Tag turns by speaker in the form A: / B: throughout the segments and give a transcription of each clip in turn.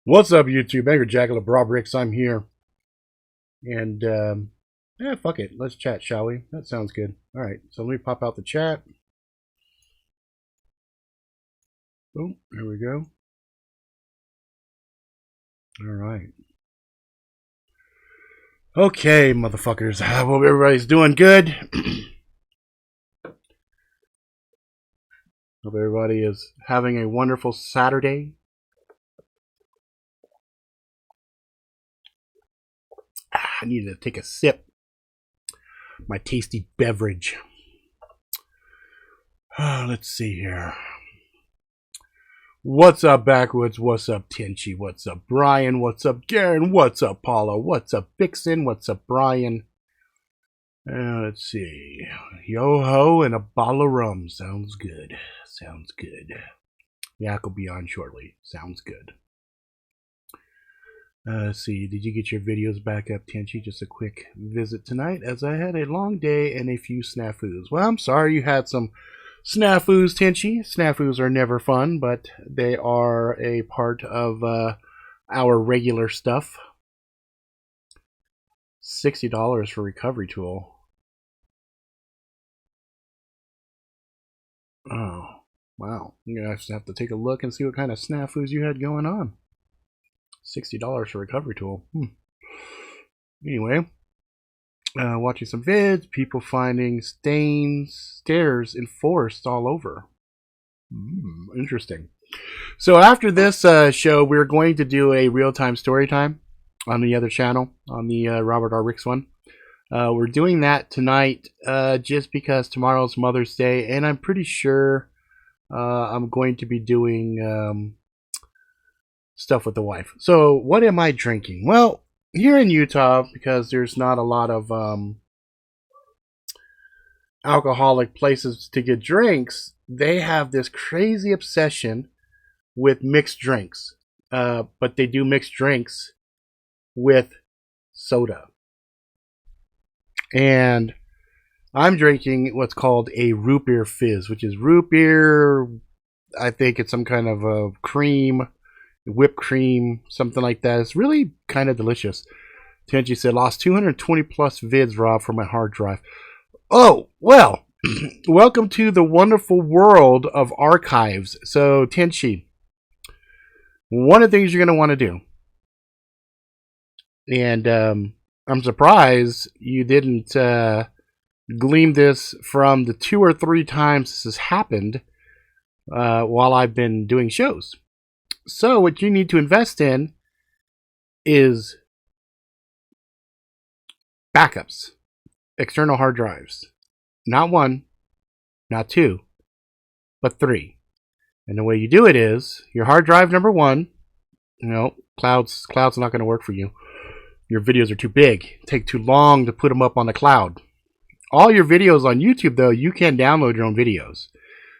A: What's up, YouTube? Angry Jackalope, Rob Ricks. I'm here. And, yeah, fuck it. Let's chat, shall we? That sounds good. All right, so let me pop out the chat. Boom, there we go. All right. Okay, motherfuckers. I hope everybody's doing good. Hope everybody is having a wonderful Saturday. I need to take a sip. My tasty beverage. Let's see here. What's up, Backwoods? What's up, Tinchy? What's up, Brian? What's up, Garen? What's up, Paula? What's up, Vixen? What's up, Brian? Let's see. Yo-ho and a bottle of rum. Sounds good. Sounds good. Yak will be on shortly. Sounds good. Let's see. Did you get your videos back up, Tinchy? Just a quick visit tonight, as I had a long day and a few snafus. Well, I'm sorry you had some snafus, Tinchy. Snafus are never fun, but they are a part of our regular stuff. $60 for recovery tool. Oh, wow. You're going to have to take a look and see what kind of snafus you had going on. $60 for recovery tool. Anyway, watching some vids, people finding stairs enforced all over. Interesting. So after this show, we're going to do a real-time story time on the other channel, on the Robert R. Ricks one. We're doing that tonight just because tomorrow's Mother's Day, and I'm pretty sure I'm going to be doing stuff with the wife. So what am I drinking? Well, here in Utah, because there's not a lot of alcoholic places to get drinks, they have this crazy obsession with mixed drinks. But they do mixed drinks with soda. And I'm drinking what's called a root beer fizz, which is root beer. I think it's some kind of a cream, whipped cream, something like that. It's really kind of delicious. Tenji said, lost 220 plus vids, Rob, from my hard drive. Oh, well, welcome to the wonderful world of archives. So, Tenchi, one of the things you're going to want to do, and I'm surprised you didn't glean this from the 2 or 3 times this has happened while I've been doing shows. So what you need to invest in is backups, external hard drives. Not 1, not 2, but 3. And the way you do it is your hard drive number 1. Cloud's not going to work for you. Your videos are too big. Take too long to put them up on the cloud. All your videos on YouTube, though, you can download your own videos.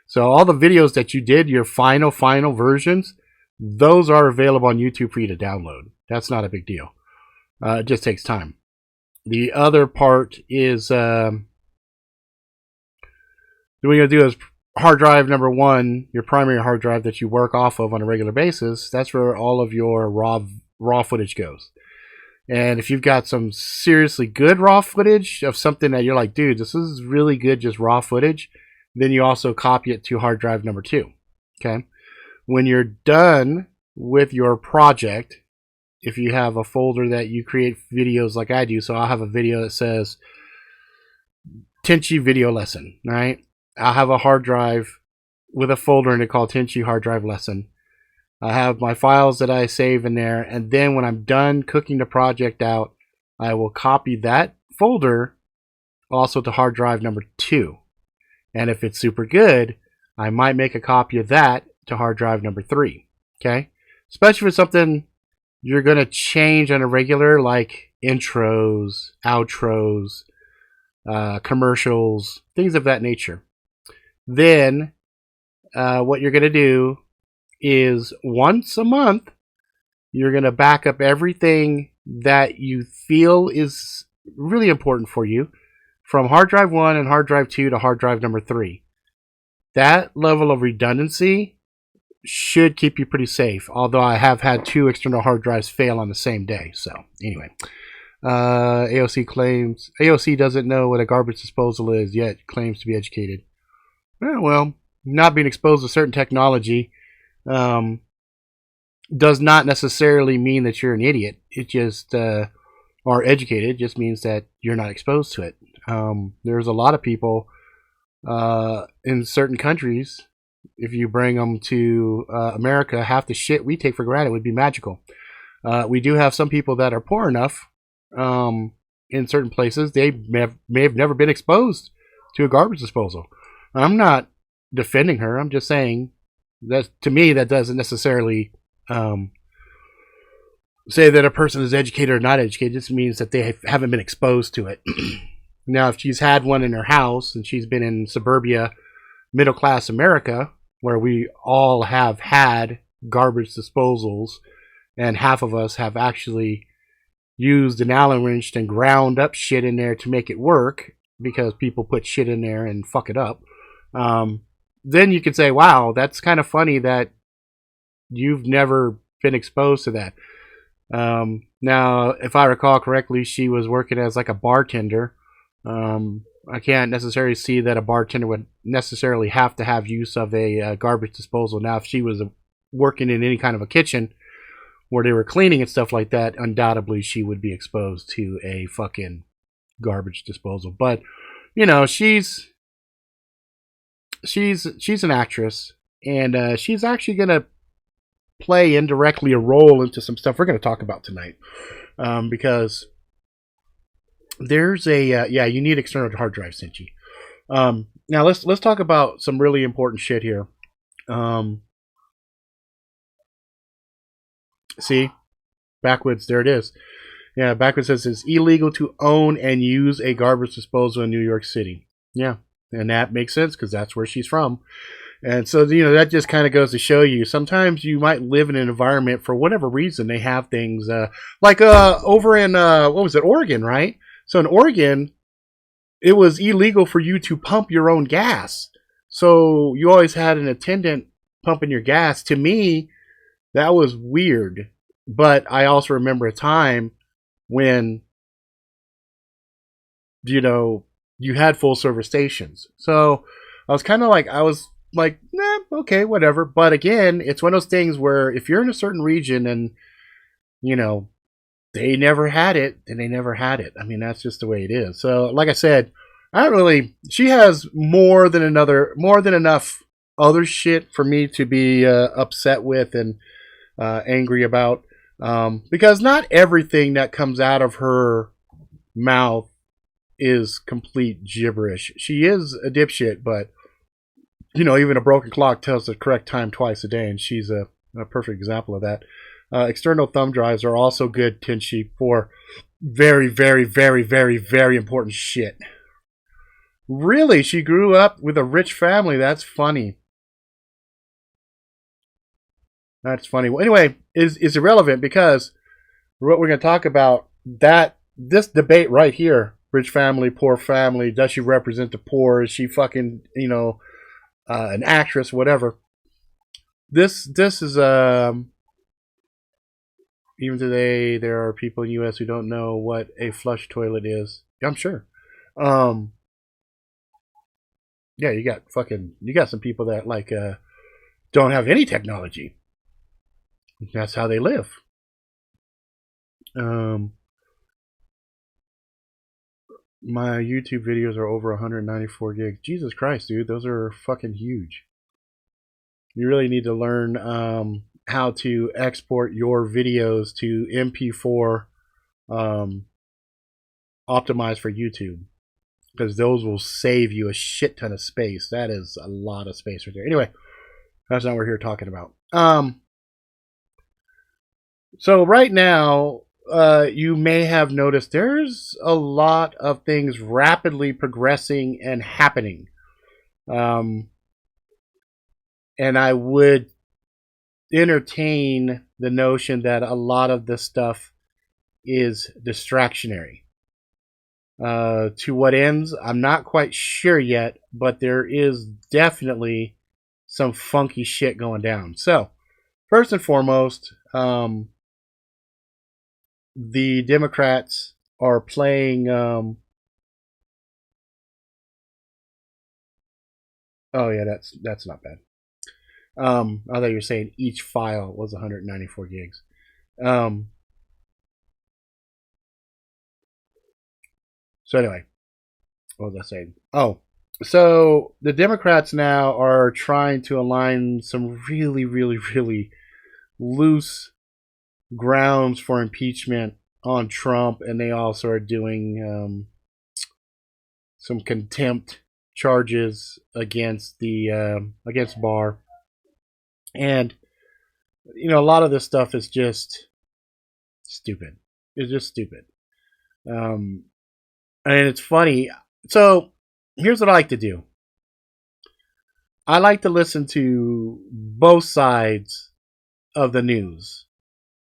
A: So all the videos that you did, your final versions, those are available on YouTube for you to download. That's not a big deal. It just takes time. The other part is what you're going to do is hard drive number 1, your primary hard drive that you work off of on a regular basis. That's where all of your raw footage goes. And if you've got some seriously good raw footage of something that you're like, dude, this is really good, just raw footage, then you also copy it to hard drive number 2. Okay. When you're done with your project, if you have a folder that you create videos like I do, so I'll have a video that says Tenchi video lesson, right? I'll have a hard drive with a folder in it called Tenchi hard drive lesson. I have my files that I save in there, and then when I'm done cooking the project out, I will copy that folder also to hard drive number 2. And if it's super good, I might make a copy of that to hard drive number 3. Okay? Especially for something you're going to change on a regular, like intros, outros, commercials, things of that nature. Then what you're going to do is once a month, you're going to back up everything that you feel is really important for you from hard drive 1 and hard drive 2 to hard drive number 3. That level of redundancy should keep you pretty safe. Although I have had 2 external hard drives fail on the same day. So anyway, AOC claims AOC doesn't know what a garbage disposal is yet claims to be educated. Well, not being exposed to certain technology does not necessarily mean that you're an idiot. It just or educated. It just means that you're not exposed to it. There's a lot of people in certain countries. If you bring them to America, half the shit we take for granted would be magical. We do have some people that are poor enough in certain places. They may have never been exposed to a garbage disposal. I'm not defending her. I'm just saying that to me that doesn't necessarily say that a person is educated or not educated. It just means that they haven't been exposed to it. Now, if she's had one in her house and she's been in suburbia, middle class America, where we all have had garbage disposals, and half of us have actually used an Allen wrench and ground up shit in there to make it work because people put shit in there and fuck it up. Then you could say, wow, that's kind of funny that you've never been exposed to that. Now, if I recall correctly, she was working as like a bartender. I can't necessarily see that a bartender would necessarily have to have use of a garbage disposal. Now, if she was working in any kind of a kitchen where they were cleaning and stuff like that, undoubtedly she would be exposed to a fucking garbage disposal. But, you know, she's an actress, and she's actually going to play indirectly a role into some stuff we're going to talk about tonight. Because there's a you need external hard drive, Cinchi. Now let's talk about some really important shit here. See, backwards, there it is. Yeah, backwards says it's illegal to own and use a garbage disposal in New York City. Yeah, and that makes sense because that's where she's from. And so, you know, that just kind of goes to show you sometimes you might live in an environment for whatever reason they have things like over in what was it, Oregon, right? So in Oregon, it was illegal for you to pump your own gas. So you always had an attendant pumping your gas. To me, that was weird. But I also remember a time when, you know, you had full service stations. So I was like, nah, okay, whatever. But again, it's one of those things where if you're in a certain region and, you know, they never had it, and they never had it. I mean, that's just the way it is. So, like I said, she has more than enough other shit for me to be upset with and angry about. Because not everything that comes out of her mouth is complete gibberish. She is a dipshit, but, you know, even a broken clock tells the correct time twice a day, and she's a perfect example of that. External thumb drives are also good, Tenchi, for very, very, very, very, very important shit. Really? She grew up with a rich family. That's funny. That's funny. Well, anyway, it's irrelevant because what we're going to talk about, this debate right here, rich family, poor family, does she represent the poor? Is she fucking, you know, an actress, whatever. This is even today, there are people in the U.S. who don't know what a flush toilet is. I'm sure. Yeah, you got some people that like don't have any technology. That's how they live. My YouTube videos are over 194 gigs. Jesus Christ, dude, those are fucking huge. You really need to learn how to export your videos to MP4 optimized for YouTube, because those will save you a shit ton of space. That is a lot of space right there. Anyway, that's not what we're here talking about. So right now, you may have noticed there's a lot of things rapidly progressing and happening. And I would entertain the notion that a lot of this stuff is distractionary. To what ends, I'm not quite sure yet, but there is definitely some funky shit going down. So, first and foremost, the Democrats are playing. Oh yeah, that's not bad. I thought you were saying each file was 194 gigs. So anyway, what was I saying? Oh, so the Democrats now are trying to align some really, really, really loose grounds for impeachment on Trump, and they also are doing some contempt charges against the against Barr, and you know a lot of this stuff is just stupid. It's just stupid, and it's funny. So here's what I like to do. I like to listen to both sides of the news.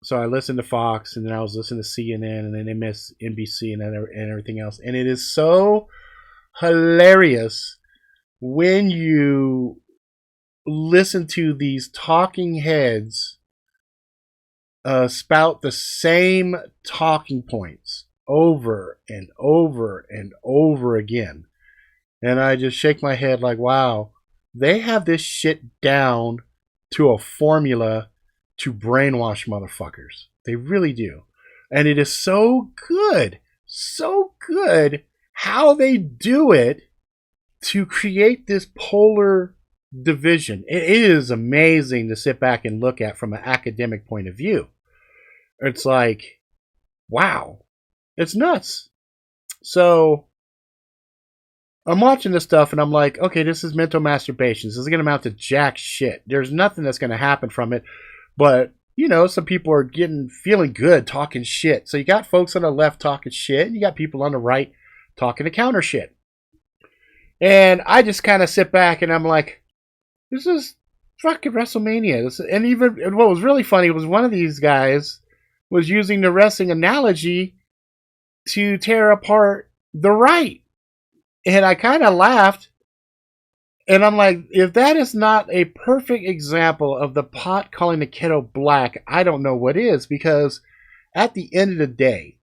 A: So I listened to Fox, and then I was listening to CNN, and then MSNBC, and everything else. And it is so hilarious when you listen to these talking heads spout the same talking points over and over and over again. And I just shake my head like, wow, they have this shit down to a formula to brainwash motherfuckers. They really do. And it is so good how they do it to create this polar division. It is amazing to sit back and look at from an academic point of view. It's like, wow, it's nuts. So I'm watching this stuff and I'm like, okay, this is mental masturbation. This is going to amount to jack shit. There's nothing that's going to happen from it. But, you know, some people are feeling good talking shit. So you got folks on the left talking shit, and you got people on the right talking to counter shit. And I just kind of sit back and I'm like, this is fucking WrestleMania. And even what was really funny was one of these guys was using the wrestling analogy to tear apart the right. And I kind of laughed. And I'm like, if that is not a perfect example of the pot calling the kettle black, I don't know what is. Because at the end of the day,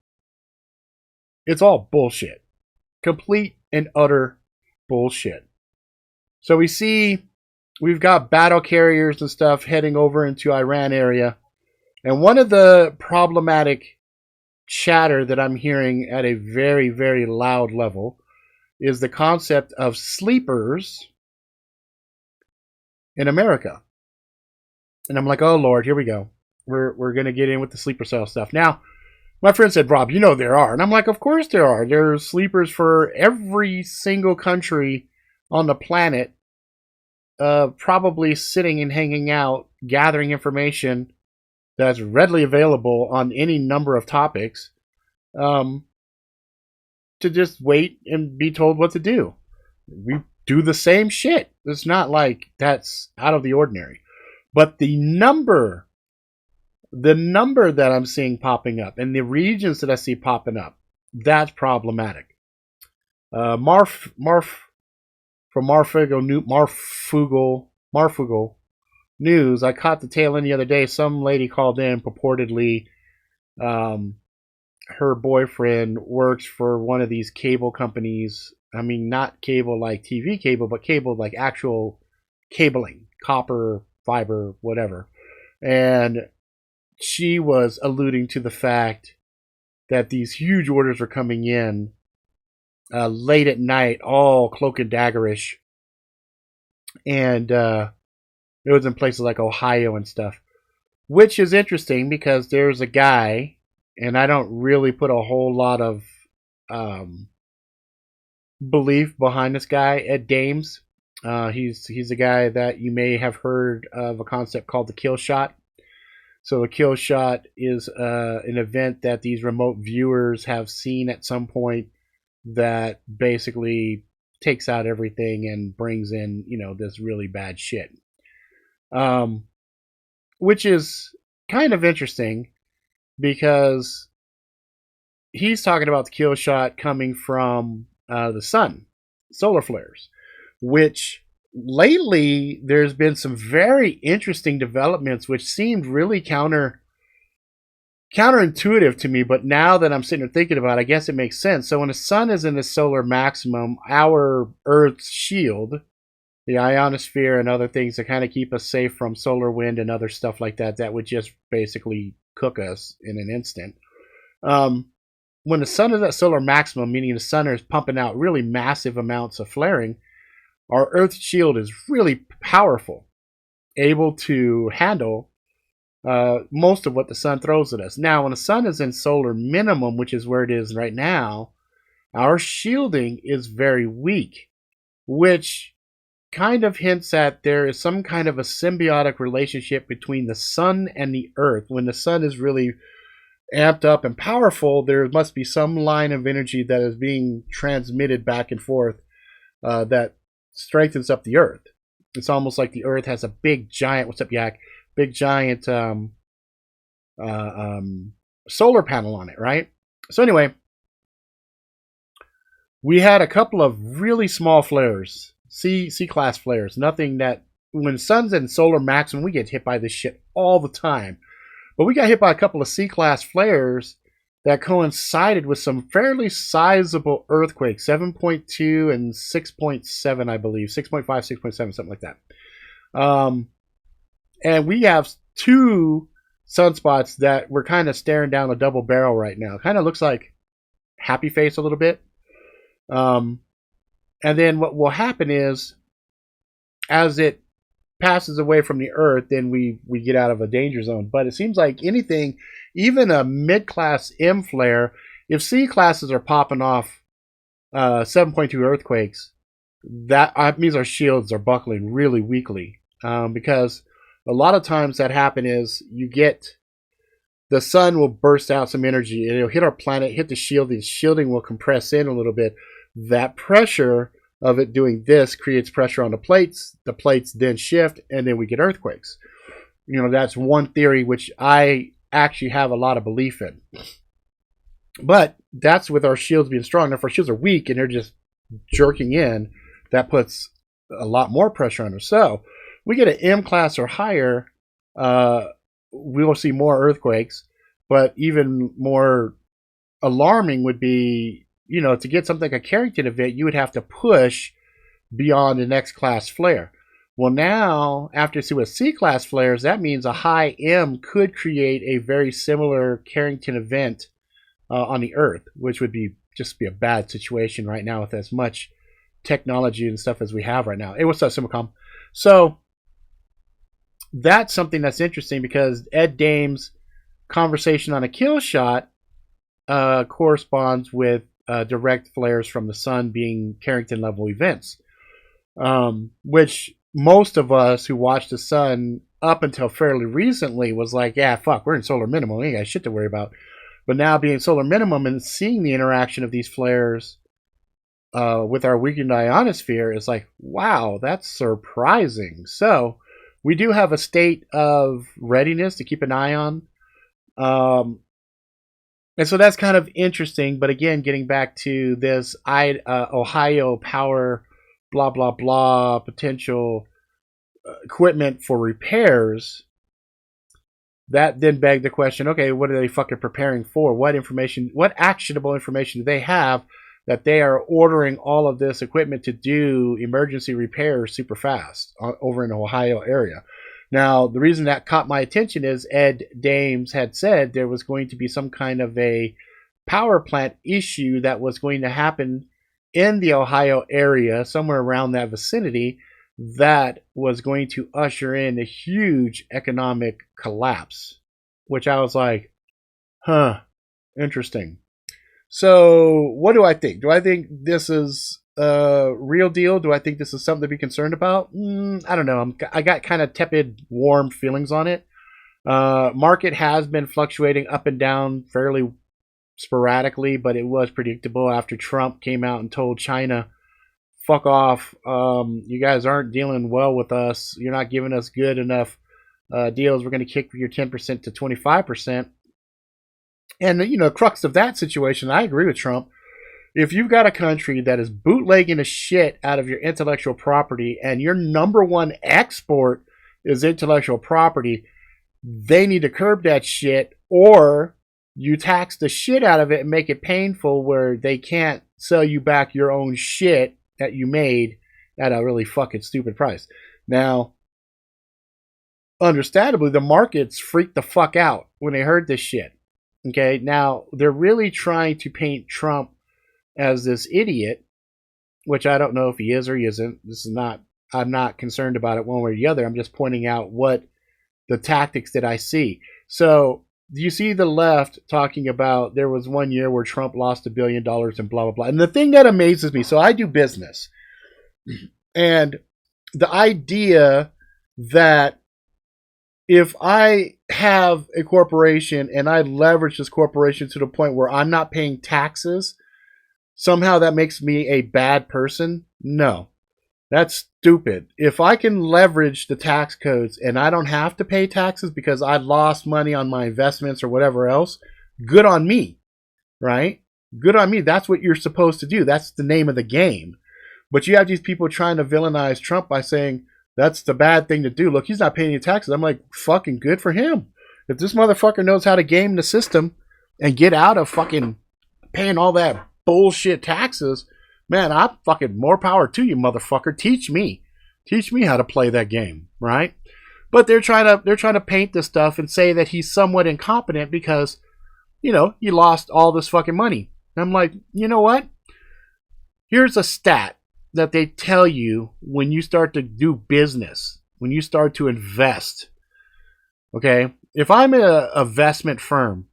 A: it's all bullshit. Complete and utter bullshit. So we've got battle carriers and stuff heading over into Iran area. And one of the problematic chatter that I'm hearing at a very, very loud level is the concept of sleepers in America. And I'm like, oh Lord, here we go. We're going to get in with the sleeper cell stuff. Now, my friend said, Rob, you know there are. And I'm like, of course there are. There's sleepers for every single country on the planet, probably sitting and hanging out, gathering information that's readily available on any number of topics, to just wait and be told what to do. We do the same shit. It's not like that's out of the ordinary. But the number that I'm seeing popping up and the regions that I see popping up, that's problematic. From Marfugal News, I caught the tail end the other day. Some lady called in, purportedly her boyfriend works for one of these cable companies. I mean, not cable like TV cable, but cable like actual cabling, copper, fiber, whatever. And she was alluding to the fact that these huge orders were coming in late at night, all cloak and daggerish. And it was in places like Ohio and stuff, which is interesting because there's a guy, and I don't really put a whole lot of belief behind this guy, Ed Dames. He's a guy that you may have heard of a concept called the kill shot. So the kill shot is an event that these remote viewers have seen at some point that basically takes out everything and brings in, you know, this really bad shit. Which is kind of interesting because he's talking about the kill shot coming from the sun, solar flares, which lately there's been some very interesting developments which seemed really counterintuitive to me, but now that I'm sitting here thinking about it, I guess it makes sense. So when the sun is in the solar maximum, our Earth's shield, the ionosphere and other things that kind of keep us safe from solar wind and other stuff like that, that would just basically cook us in an instant. When the sun is at solar maximum, meaning the sun is pumping out really massive amounts of flaring, our Earth's shield is really powerful, able to handle most of what the sun throws at us. Now, when the sun is in solar minimum, which is where it is right now, our shielding is very weak, which kind of hints at there is some kind of a symbiotic relationship between the sun and the earth. When the sun is really amped up and powerful, there must be some line of energy that is being transmitted back and forth that strengthens up the earth. It's almost like the earth has a big giant, what's up, Yak? Big giant solar panel on it, right? So anyway, we had a couple of really small flares, C-class flares. Nothing that, when the sun's in solar maximum, we get hit by this shit all the time. But we got hit by a couple of C-class flares that coincided with some fairly sizable earthquakes, 7.2 and 6.7, I believe, 6.5, 6.7, something like that. And we have two sunspots that we're kind of staring down a double barrel right now. Kind of looks like Happy Face a little bit. And then what will happen is, as it passes away from the Earth, then we get out of a danger zone. But it seems like anything, even a mid-class M flare, if C classes are popping off 7.2 earthquakes, that means our shields are buckling really weakly. Because a lot of times that happen is you get the sun will burst out some energy and it'll hit our planet, hit the shield. The shielding will compress in a little bit. That pressure of it doing this creates pressure on the plates. The plates then shift, and then we get earthquakes. You know, that's one theory which I actually have a lot of belief in. But that's with our shields being strong. Now, if our shields are weak and they're just jerking in, that puts a lot more pressure on us. So we get an M class or higher, we will see more earthquakes. But even more alarming would be, you know, to get something like a Carrington event, you would have to push beyond the next class flare. Well, now, after with C-class flares, that means a high M could create a very similar Carrington event on the Earth, which would be just be a bad situation right now with as much technology and stuff as we have right now. Hey, what's up, Simicom? So that's something that's interesting because Ed Dame's conversation on a kill shot corresponds with direct flares from the sun being Carrington level events, which most of us who watched the sun up until fairly recently was like, yeah, fuck, we're in solar minimum, we ain't got shit to worry about. But now being solar minimum and seeing the interaction of these flares with our weakened ionosphere is like, wow, that's surprising. So we do have a state of readiness to keep an eye on. And so that's kind of interesting. But again, getting back to this Ohio power, blah, blah, blah, potential equipment for repairs, that then begged the question, okay, what are they fucking preparing for? What information, what actionable information do they have that they are ordering all of this equipment to do emergency repairs super fast over in the Ohio area? Now, the reason that caught my attention is Ed Dames had said there was going to be some kind of a power plant issue that was going to happen in the Ohio area, somewhere around that vicinity, that was going to usher in a huge economic collapse, which I was like, huh, interesting. So what do I think? Do I think this is a real deal? Do I think this is something to be concerned about? I don't know. I got kind of tepid, warm feelings on it. Market has been fluctuating up and down fairly sporadically, but it was predictable after Trump came out and told China, fuck off. You guys aren't dealing well with us. You're not giving us good enough deals. We're going to kick your 10% to 25%. And, you know, crux of that situation, I agree with Trump. If you've got a country that is bootlegging the shit out of your intellectual property and your number one export is intellectual property, they need to curb that shit, or you tax the shit out of it and make it painful where they can't sell you back your own shit that you made at a really fucking stupid price. Now, understandably, the markets freaked the fuck out when they heard this shit. Okay, now they're really trying to paint Trump as this idiot, which I don't know if he is or he isn't. I'm not concerned about it one way or the other. I'm just pointing out what the tactics that I see. So you see the left talking about there was 1 year where Trump lost $1 billion and blah, blah, blah. And the thing that amazes me, so I do business, and the idea that if I have a corporation and I leverage this corporation to the point where I'm not paying taxes, somehow that makes me a bad person? No, that's stupid. If I can leverage the tax codes and I don't have to pay taxes because I lost money on my investments or whatever else, good on me, right? Good on me. That's what you're supposed to do. That's the name of the game. But you have these people trying to villainize Trump by saying that's the bad thing to do. Look, he's not paying any taxes. I'm like, fucking good for him. If this motherfucker knows how to game the system and get out of fucking paying all that bullshit taxes, man, I'm fucking more power to you, motherfucker. Teach me how to play that game, right? But they're trying to paint this stuff and say that he's somewhat incompetent because, you know, he lost all this fucking money. And I'm like, you know what? Here's a stat that they tell you when you start to do business, when you start to invest. Okay, if I'm an investment firm,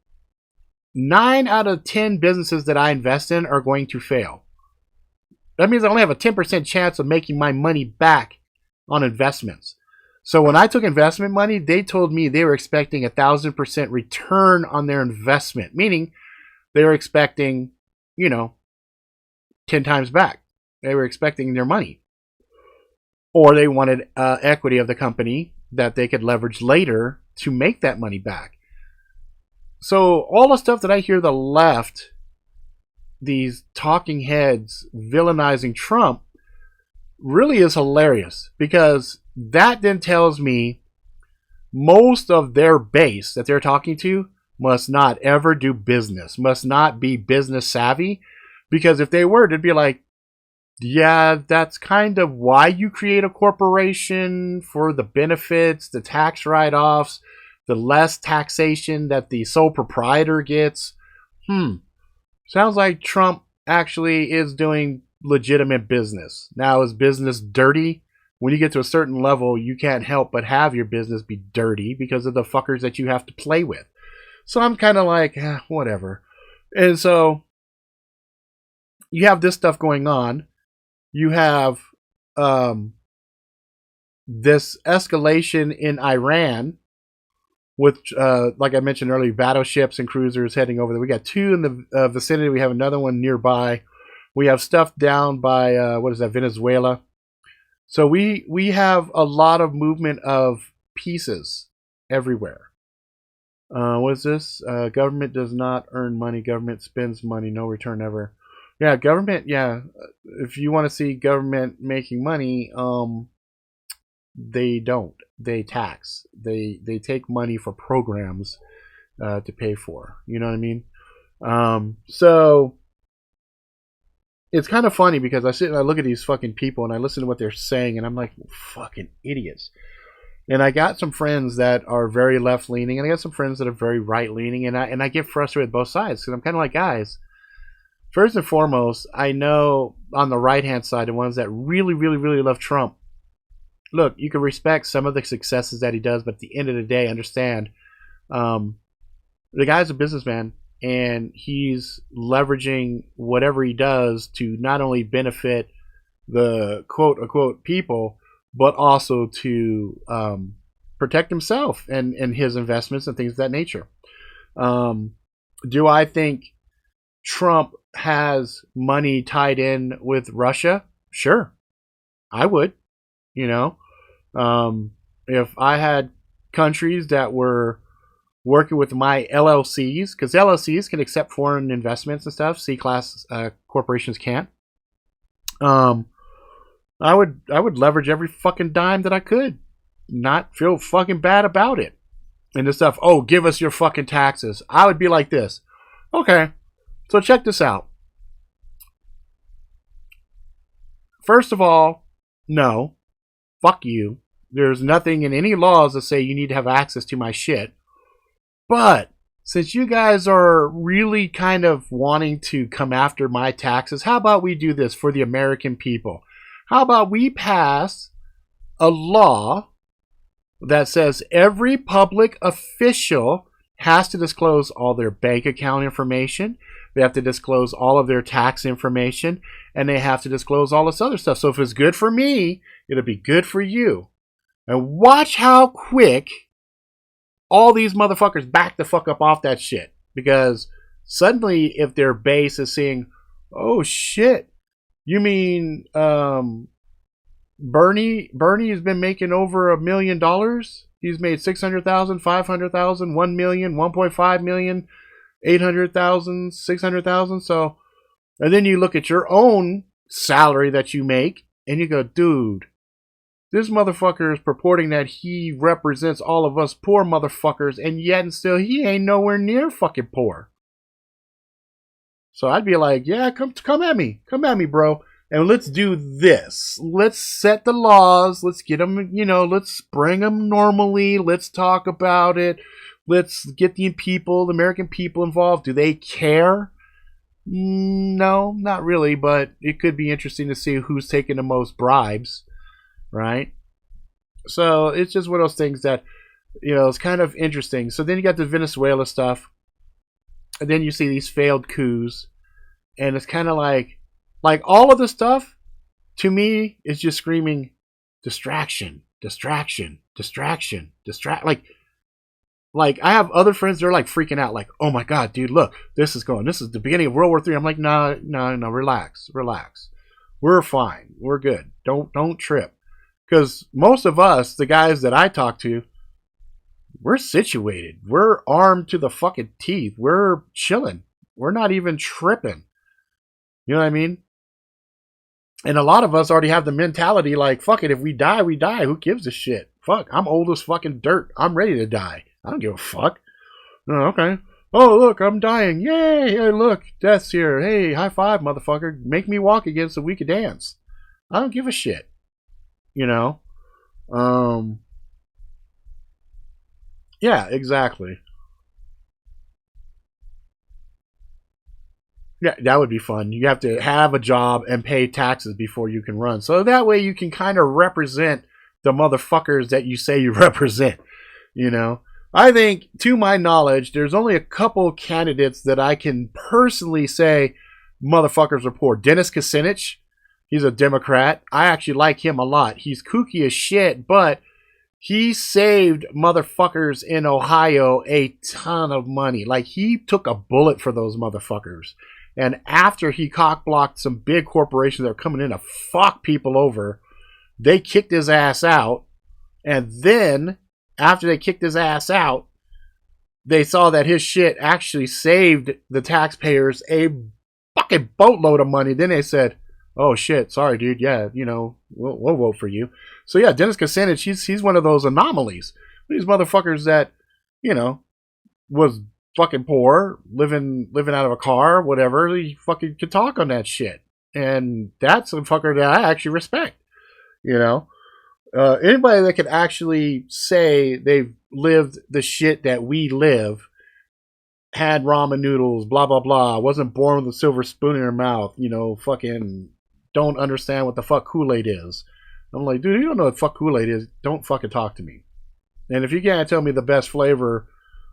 A: 9 out of 10 businesses that I invest in are going to fail. That means I only have a 10% chance of making my money back on investments. So when I took investment money, they told me they were expecting 1,000% return on their investment, meaning they were expecting, 10 times back. They were expecting their money. Or they wanted equity of the company that they could leverage later to make that money back. So all the stuff that I hear the left, these talking heads villainizing Trump, really is hilarious, because that then tells me most of their base that they're talking to must not ever do business, must not be business savvy, because if they were, they'd be like, yeah, that's kind of why you create a corporation, for the benefits, the tax write-offs, the less taxation that the sole proprietor gets. Sounds like Trump actually is doing legitimate business. Now, is business dirty? When you get to a certain level, you can't help but have your business be dirty because of the fuckers that you have to play with. So I'm kind of like, whatever. And so you have this stuff going on. You have this escalation in Iran with, like I mentioned earlier, battleships and cruisers heading over there. We got 2 in the vicinity. We have another one nearby. We have stuff down by, Venezuela. So we have a lot of movement of pieces everywhere. What is this? Government does not earn money. Government spends money. No return ever. Yeah, government, yeah. If you want to see government making money, they don't. They tax. They take money for programs to pay for. You know what I mean? So it's kind of funny because I sit and I look at these fucking people and I listen to what they're saying and I'm like, fucking idiots. And I got some friends that are very left leaning and I got some friends that are very right leaning, and I get frustrated with both sides because I'm kind of like, guys, first and foremost, I know on the right-hand side, the ones that really, really, really love Trump, look, you can respect some of the successes that he does, but at the end of the day, understand the guy's a businessman, and he's leveraging whatever he does to not only benefit the quote-unquote people, but also to protect himself and his investments and things of that nature. Do I think Trump has money tied in with Russia? Sure, I would. If I had countries that were working with my LLCs, because LLCs can accept foreign investments and stuff, C-class corporations can't. I would leverage every fucking dime that I could, not feel fucking bad about it. And the stuff, oh, give us your fucking taxes. I would be like this. Okay, so check this out. First of all, no, fuck you. There's nothing in any laws that say you need to have access to my shit. But since you guys are really kind of wanting to come after my taxes, how about we do this for the American people? How about we pass a law that says every public official has to disclose all their bank account information, they have to disclose all of their tax information, and they have to disclose all this other stuff. So if it's good for me, it'll be good for you. And watch how quick all these motherfuckers back the fuck up off that shit. Because suddenly, if their base is seeing, oh shit, you mean Bernie has been making over $1 million? He's made 600,000, 500,000, 1 million, 1.5 million, 800,000, 600,000. So, and then you look at your own salary that you make and you go, dude, this motherfucker is purporting that he represents all of us poor motherfuckers, and yet and still he ain't nowhere near fucking poor. So I'd be like, yeah, come at me, bro, and let's do this. Let's set the laws. Let's get them, let's bring them normally. Let's talk about it. Let's get the American people involved. Do they care? No, not really, but it could be interesting to see who's taking the most bribes. Right? So it's just one of those things that, it's kind of interesting. So then you got the Venezuela stuff. And then you see these failed coups. And it's kind of like all of the stuff, to me, is just screaming distraction. Like I have other friends, they're like freaking out. Like, oh my God, dude, look, this is the beginning of World War III. I'm like, no, relax. We're fine. We're good. Don't trip. Because most of us, the guys that I talk to, we're situated. We're armed to the fucking teeth. We're chilling. We're not even tripping. You know what I mean? And a lot of us already have the mentality like, fuck it, if we die, we die. Who gives a shit? Fuck, I'm old as fucking dirt. I'm ready to die. I don't give a fuck. Oh, okay. Oh, look, I'm dying. Yay! Hey, look, death's here. Hey, high five, motherfucker. Make me walk again so we can dance. I don't give a shit. Yeah, exactly. Yeah, that would be fun. You have to have a job and pay taxes before you can run. So that way you can kind of represent the motherfuckers that you say you represent. I think, to my knowledge, there's only a couple candidates that I can personally say motherfuckers are poor. Dennis Kucinich. He's a Democrat. I actually like him a lot. He's kooky as shit, but he saved motherfuckers in Ohio a ton of money. Like, he took a bullet for those motherfuckers. And after he cock-blocked some big corporations that are coming in to fuck people over, they kicked his ass out. And then, after they kicked his ass out, they saw that his shit actually saved the taxpayers a fucking boatload of money. Then they said, oh shit, sorry dude, yeah, we'll vote for you. So yeah, Dennis Kucinich, he's one of those anomalies. These motherfuckers that, was fucking poor, living out of a car, whatever, he fucking could talk on that shit. And that's a fucker that I actually respect. Anybody that could actually say they've lived the shit that we live, had ramen noodles, blah, blah, blah, wasn't born with a silver spoon in her mouth, fucking don't understand what the fuck Kool-Aid is. I'm like, dude, you don't know what fuck Kool-Aid is. Don't fucking talk to me. And if you can't tell me the best flavor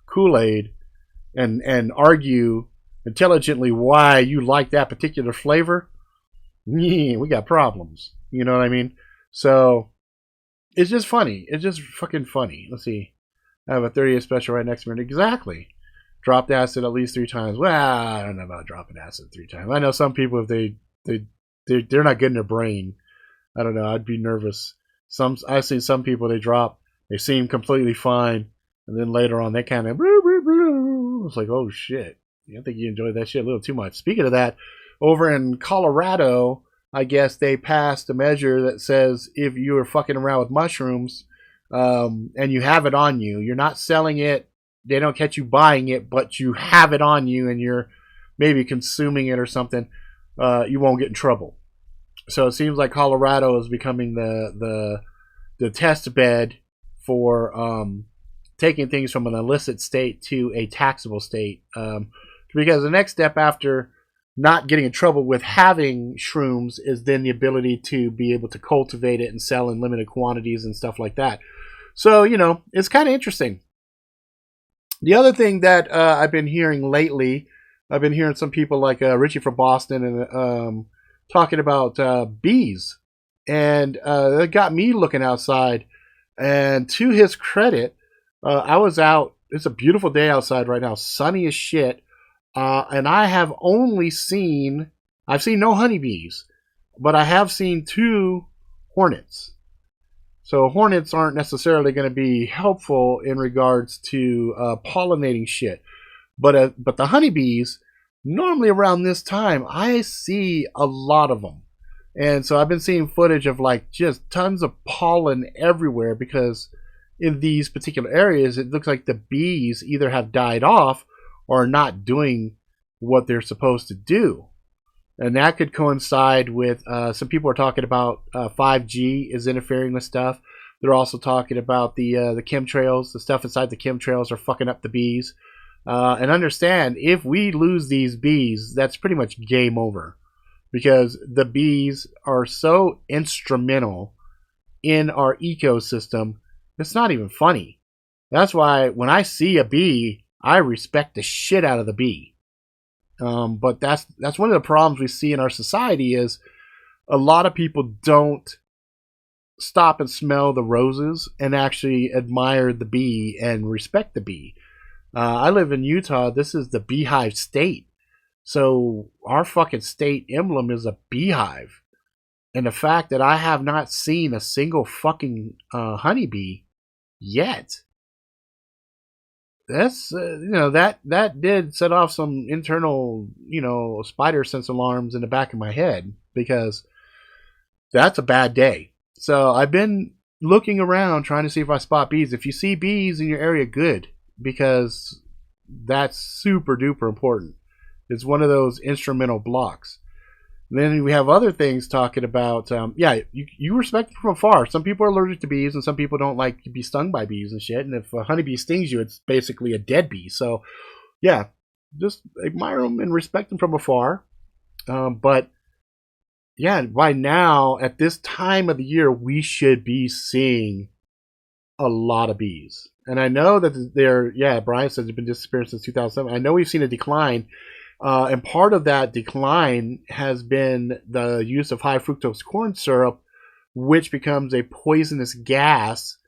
A: Kool-Aid and argue intelligently why you like that particular flavor, we got problems. You know what I mean? So it's just funny. It's just fucking funny. Let's see. I have a 30th special right next to me. Exactly. Dropped acid at least 3 times. Well, I don't know about dropping acid 3 times. I know some people, if they're not good in their brain, I don't know, I'd be nervous. I've seen some people, they drop, they seem completely fine, and then later on they kind of, it's like, oh shit, I think you enjoyed that shit a little too much. Speaking of that, over in Colorado, I guess they passed a measure that says if you are fucking around with mushrooms and you have it on you, you're not selling it, they don't catch you buying it, but you have it on you and you're maybe consuming it or something, you won't get in trouble. So it seems like Colorado is becoming the test bed for taking things from an illicit state to a taxable state. Because the next step after not getting in trouble with having shrooms is then the ability to be able to cultivate it and sell in limited quantities and stuff like that. So, you know, it's kind of interesting. The other thing that I've been hearing lately, I've been hearing some people like Richie from Boston and talking about bees. And it got me looking outside. And to his credit, I was out. It's a beautiful day outside right now, sunny as shit. And I have only seen, I've seen no honeybees, but I have seen 2 hornets. So hornets aren't necessarily going to be helpful in regards to pollinating shit. But the honeybees, normally around this time, I see a lot of them. And so I've been seeing footage of like just tons of pollen everywhere because in these particular areas, it looks like the bees either have died off or not doing what they're supposed to do. And that could coincide with some people are talking about 5G is interfering with stuff. They're also talking about the chemtrails. The stuff inside the chemtrails are fucking up the bees. And understand, if we lose these bees, that's pretty much game over. Because the bees are so instrumental in our ecosystem, it's not even funny. That's why when I see a bee, I respect the shit out of the bee. But that's one of the problems we see in our society is a lot of people don't stop and smell the roses and actually admire the bee and respect the bee. I live in Utah. This is the beehive state. So our fucking state emblem is a beehive. And the fact that I have not seen a single fucking honeybee yet, that's that did set off some internal spider sense alarms in the back of my head, because that's a bad day. So I've been looking around trying to see if I spot bees. If you see bees in your area, good, because that's super duper important. It's one of those instrumental blocks. And then we have other things talking about, you respect it from afar. Some people are allergic to bees, and some people don't like to be stung by bees and shit. And if a honeybee stings you, it's basically a dead bee. So, yeah, just admire them and respect them from afar. But, yeah, by now, at this time of the year, we should be seeing a lot of bees. And I know that Brian says they've been disappearing since 2007. I know we've seen a decline. And part of that decline has been the use of high fructose corn syrup, which becomes a poisonous gas.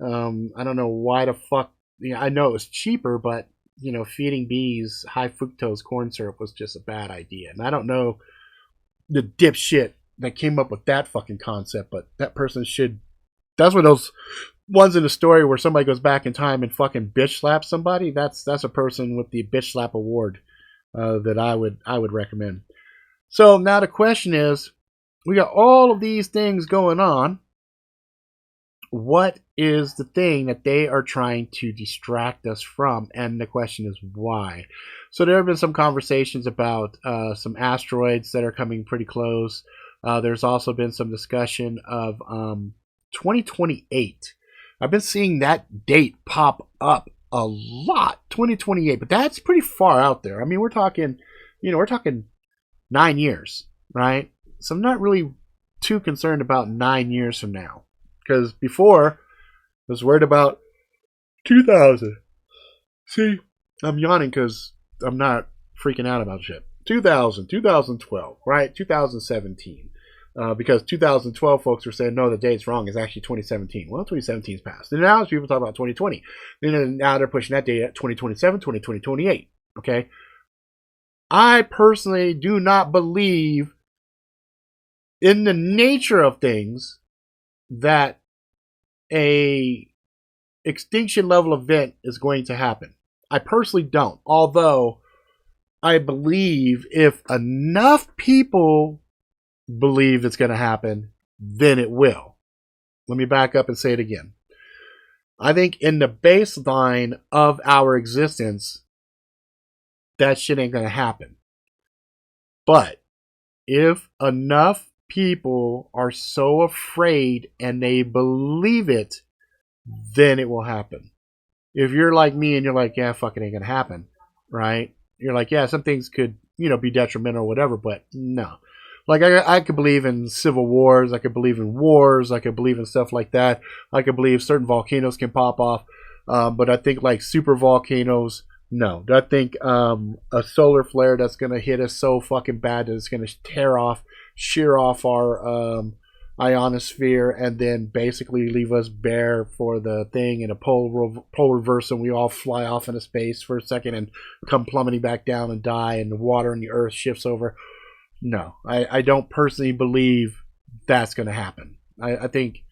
A: I don't know why the fuck. I know it was cheaper, but feeding bees high fructose corn syrup was just a bad idea. And I don't know the dipshit that came up with that fucking concept, but that person should. That's one of those ones in the story where somebody goes back in time and fucking bitch slaps somebody. That's a person with the bitch slap award. That I would recommend. So now the question is, we got all of these things going on. What is the thing that they are trying to distract us from? And the question is why. So there have been some conversations about some asteroids that are coming pretty close. There's also been some discussion of 2028. I've been seeing that date pop up a lot, 2028, but that's pretty far out there. I mean, we're talking 9 years, right? So I'm not really too concerned about 9 years from now, because before I was worried about 2000. See, I'm yawning because I'm not freaking out about shit. 2000, 2012, right? 2017. Because 2012 folks were saying, no, the date's wrong. It's actually 2017. Well, 2017's passed. And now people talk about 2020. And now they're pushing that date at 2027, 2028. Okay? I personally do not believe in the nature of things that a extinction level event is going to happen. I personally don't. Although I believe if enough people believe it's going to happen, then it will. Let me back up and say it again. I think in the baseline of our existence, that shit ain't going to happen. But if enough people are so afraid and they believe it, then it will happen. If you're like me and you're like, yeah, fuck, it ain't going to happen, right? You're like, yeah, some things could, be detrimental or whatever, but no. Like, I could believe in civil wars. I could believe in wars. I could believe in stuff like that. I could believe certain volcanoes can pop off. But I think, like, super volcanoes, no. I think a solar flare that's going to hit us so fucking bad that it's going to shear off our ionosphere and then basically leave us bare for the thing in a pole reverse, and we all fly off into space for a second and come plummeting back down and die, and the water in the earth shifts over. No, I don't personally believe that's going to happen. I think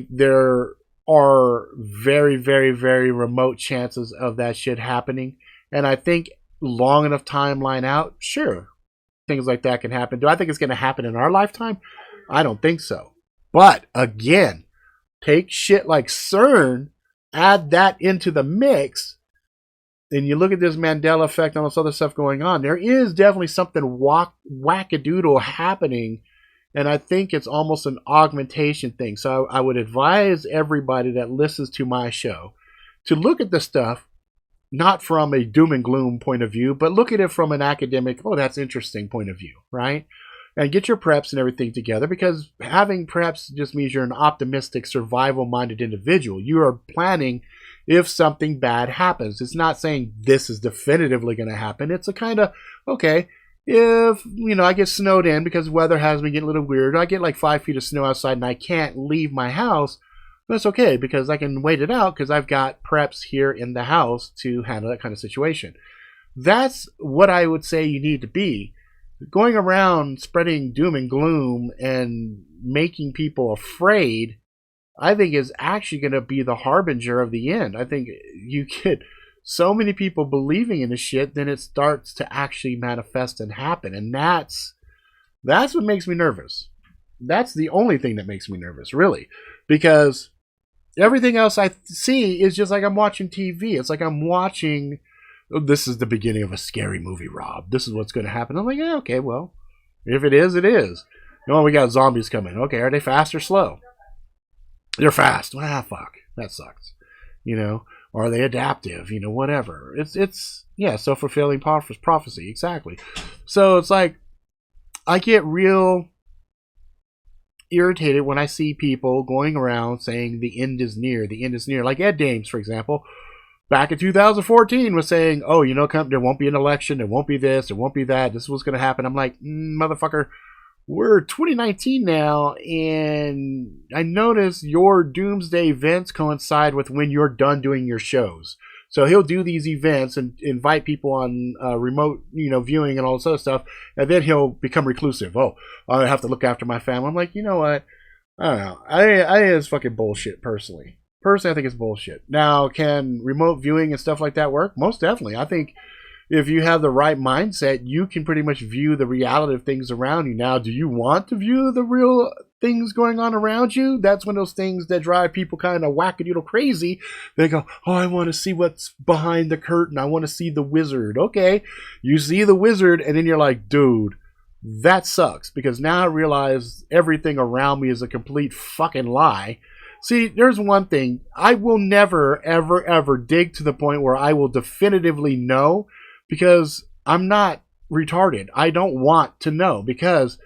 A: there are very, very, very remote chances of that shit happening, and I think long enough timeline out, sure, things like that can happen. Do I think it's going to happen in our lifetime? I don't think so. But again, take shit like CERN, add that into the mix, and you look at this Mandela effect and all this other stuff going on. There is definitely something wackadoodle happening, and I think it's almost an augmentation thing. So I would advise everybody that listens to my show to look at this stuff not from a doom and gloom point of view, but look at it from an academic, oh, that's interesting point of view, right? And get your preps and everything together, because having preps just means you're an optimistic, survival-minded individual. You are planning if something bad happens. It's not saying this is definitively going to happen. It's a kind of, okay, if, I get snowed in because weather has me getting a little weird, I get like 5 feet of snow outside and I can't leave my house, that's okay, because I can wait it out because I've got preps here in the house to handle that kind of situation. That's what I would say you need to be. Going around spreading doom and gloom and making people afraid, I think is actually going to be the harbinger of the end. I think you get so many people believing in this shit, then it starts to actually manifest and happen. And that's what makes me nervous. That's the only thing that makes me nervous, really. Because everything else I see is just like I'm watching TV. It's like I'm watching... this is the beginning of a scary movie, Rob. This is what's going to happen. I'm like, yeah, okay, well, if it is, it is. We got zombies coming. Okay, are they fast or slow? They're fast. Ah, fuck. That sucks. Are they adaptive? Whatever. It's self-fulfilling prophecy. Exactly. So it's like, I get real irritated when I see people going around saying the end is near. The end is near. Like Ed Dames, for example. Back in 2014 was saying, oh, there won't be an election, there won't be this, there won't be that, this is what's going to happen. I'm like, motherfucker, we're 2019 now, and I notice your doomsday events coincide with when you're done doing your shows. So he'll do these events and invite people on remote, viewing and all this other stuff, and then he'll become reclusive. Oh, I have to look after my family. I'm like, you know what? I don't know. I think it's fucking bullshit, personally. Personally, I think it's bullshit. Now, can remote viewing and stuff like that work? Most definitely. I think if you have the right mindset, you can pretty much view the reality of things around you. Now, do you want to view the real things going on around you? That's one of those things that drive people kind of wackadoodle crazy. They go, oh, I want to see what's behind the curtain. I want to see the wizard. Okay, you see the wizard, and then you're like, dude, that sucks. Because now I realize everything around me is a complete fucking lie. See, there's one thing. I will never, ever, ever dig to the point where I will definitively know, because I'm not retarded. I don't want to know, because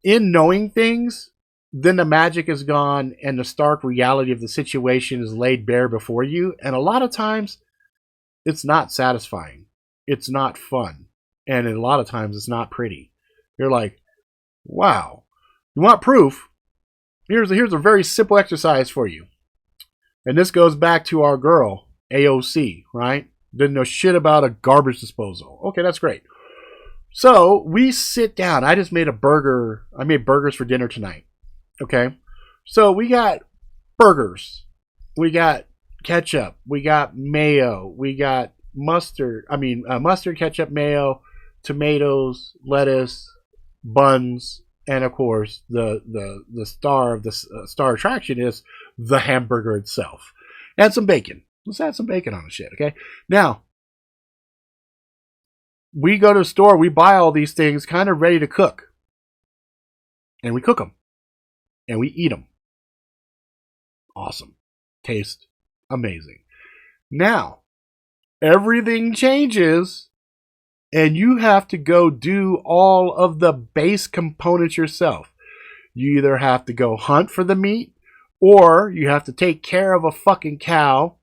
A: in knowing things, then the magic is gone and the stark reality of the situation is laid bare before you. And a lot of times, it's not satisfying. It's not fun. And a lot of times, it's not pretty. You're like, wow. You want proof? Here's a very simple exercise for you. And this goes back to our girl, AOC, right? Didn't know shit about a garbage disposal. Okay, that's great. So we sit down. I just made a burger. I made burgers for dinner tonight. Okay. So we got burgers. We got ketchup. We got mayo. We got mustard, ketchup, mayo, tomatoes, lettuce, buns, and of course the star of the star attraction is the hamburger itself. Add some bacon. Let's add some bacon on the shit. Okay. Now we go to the store. We buy all these things kind of ready to cook, and we cook them, and we eat them. Awesome. Taste amazing. Now everything changes, and you have to go do all of the base components yourself. You either have to go hunt for the meat, or you have to take care of a fucking cow,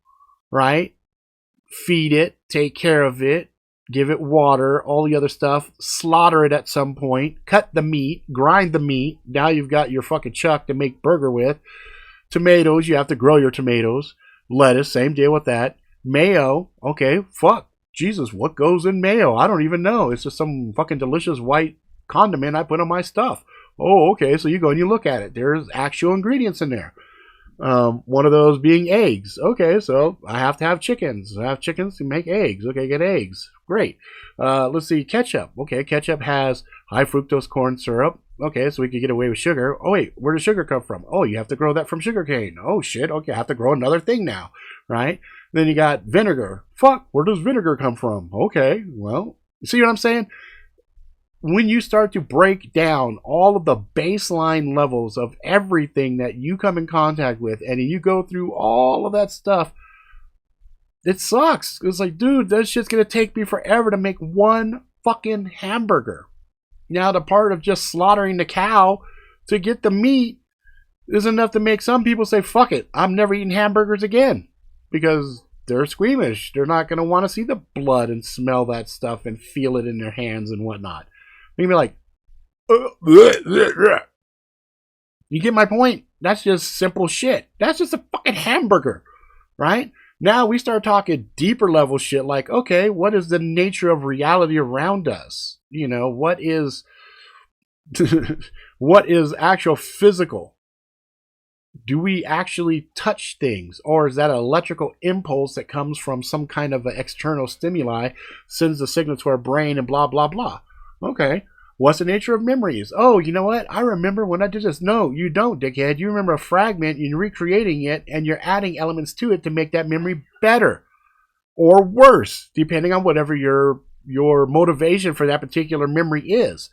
A: right? Feed it, take care of it, give it water, all the other stuff, slaughter it at some point, cut the meat, grind the meat. Now you've got your fucking chuck to make burger with. Tomatoes, you have to grow your tomatoes. Lettuce, same deal with that. Mayo, okay, fuck. Jesus, what goes in mayo? I don't even know. It's just some fucking delicious white condiment I put on my stuff. Oh, okay, so you go and you look at it. There's actual ingredients in there. One of those being eggs. Okay, so I have to have chickens. I have chickens to make eggs. Okay, get eggs. Great. Let's see, ketchup. Okay, ketchup has high fructose corn syrup. Okay, so we could get away with sugar. Oh, wait, where does sugar come from? Oh, you have to grow that from sugar cane. Oh, shit. Okay, I have to grow another thing now, right? Then you got vinegar. Fuck, where does vinegar come from? Okay, well, you see what I'm saying? When you start to break down all of the baseline levels of everything that you come in contact with, and you go through all of that stuff, it sucks. It's like, dude, that shit's going to take me forever to make one fucking hamburger. Now, the part of just slaughtering the cow to get the meat is enough to make some people say, fuck it, I'm never eating hamburgers again. Because they're squeamish. They're not going to want to see the blood and smell that stuff and feel it in their hands and whatnot. They're going to be like, you get my point? That's just simple shit. That's just a fucking hamburger, right? Now we start talking deeper level shit like, okay, what is the nature of reality around us? You know, what is what is actual physical? Do we actually touch things, or is that an electrical impulse that comes from some kind of an external stimuli, sends the signal to our brain and blah, blah, blah? Okay. What's the nature of memories? Oh, you know what? I remember when I did this. No, you don't, dickhead. You remember a fragment, you're recreating it, and you're adding elements to it to make that memory better or worse, depending on whatever your motivation for that particular memory is.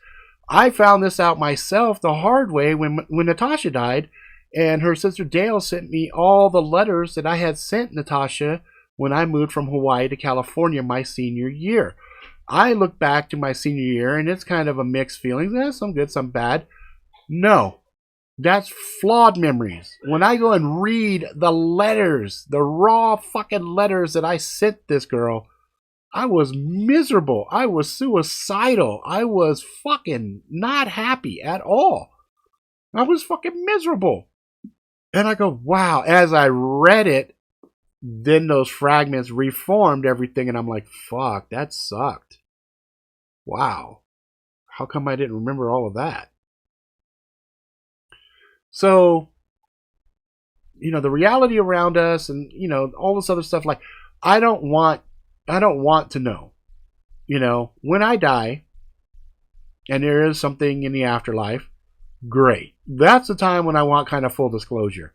A: I found this out myself the hard way when Natasha died. And her sister Dale sent me all the letters that I had sent Natasha when I moved from Hawaii to California my senior year. I look back to my senior year, and it's kind of a mixed feelings. Some good, some bad. No, that's flawed memories. When I go and read the letters, the raw fucking letters that I sent this girl, I was miserable. I was suicidal. I was fucking not happy at all. I was fucking miserable. And I go, wow. As I read it, then those fragments reformed everything, and I'm like, fuck, that sucked. Wow. How come I didn't remember all of that? So, you know, the reality around us and, you know, all this other stuff, like, I don't want to know. You know, when I die and there is something in the afterlife, great. That's the time when I want kind of full disclosure.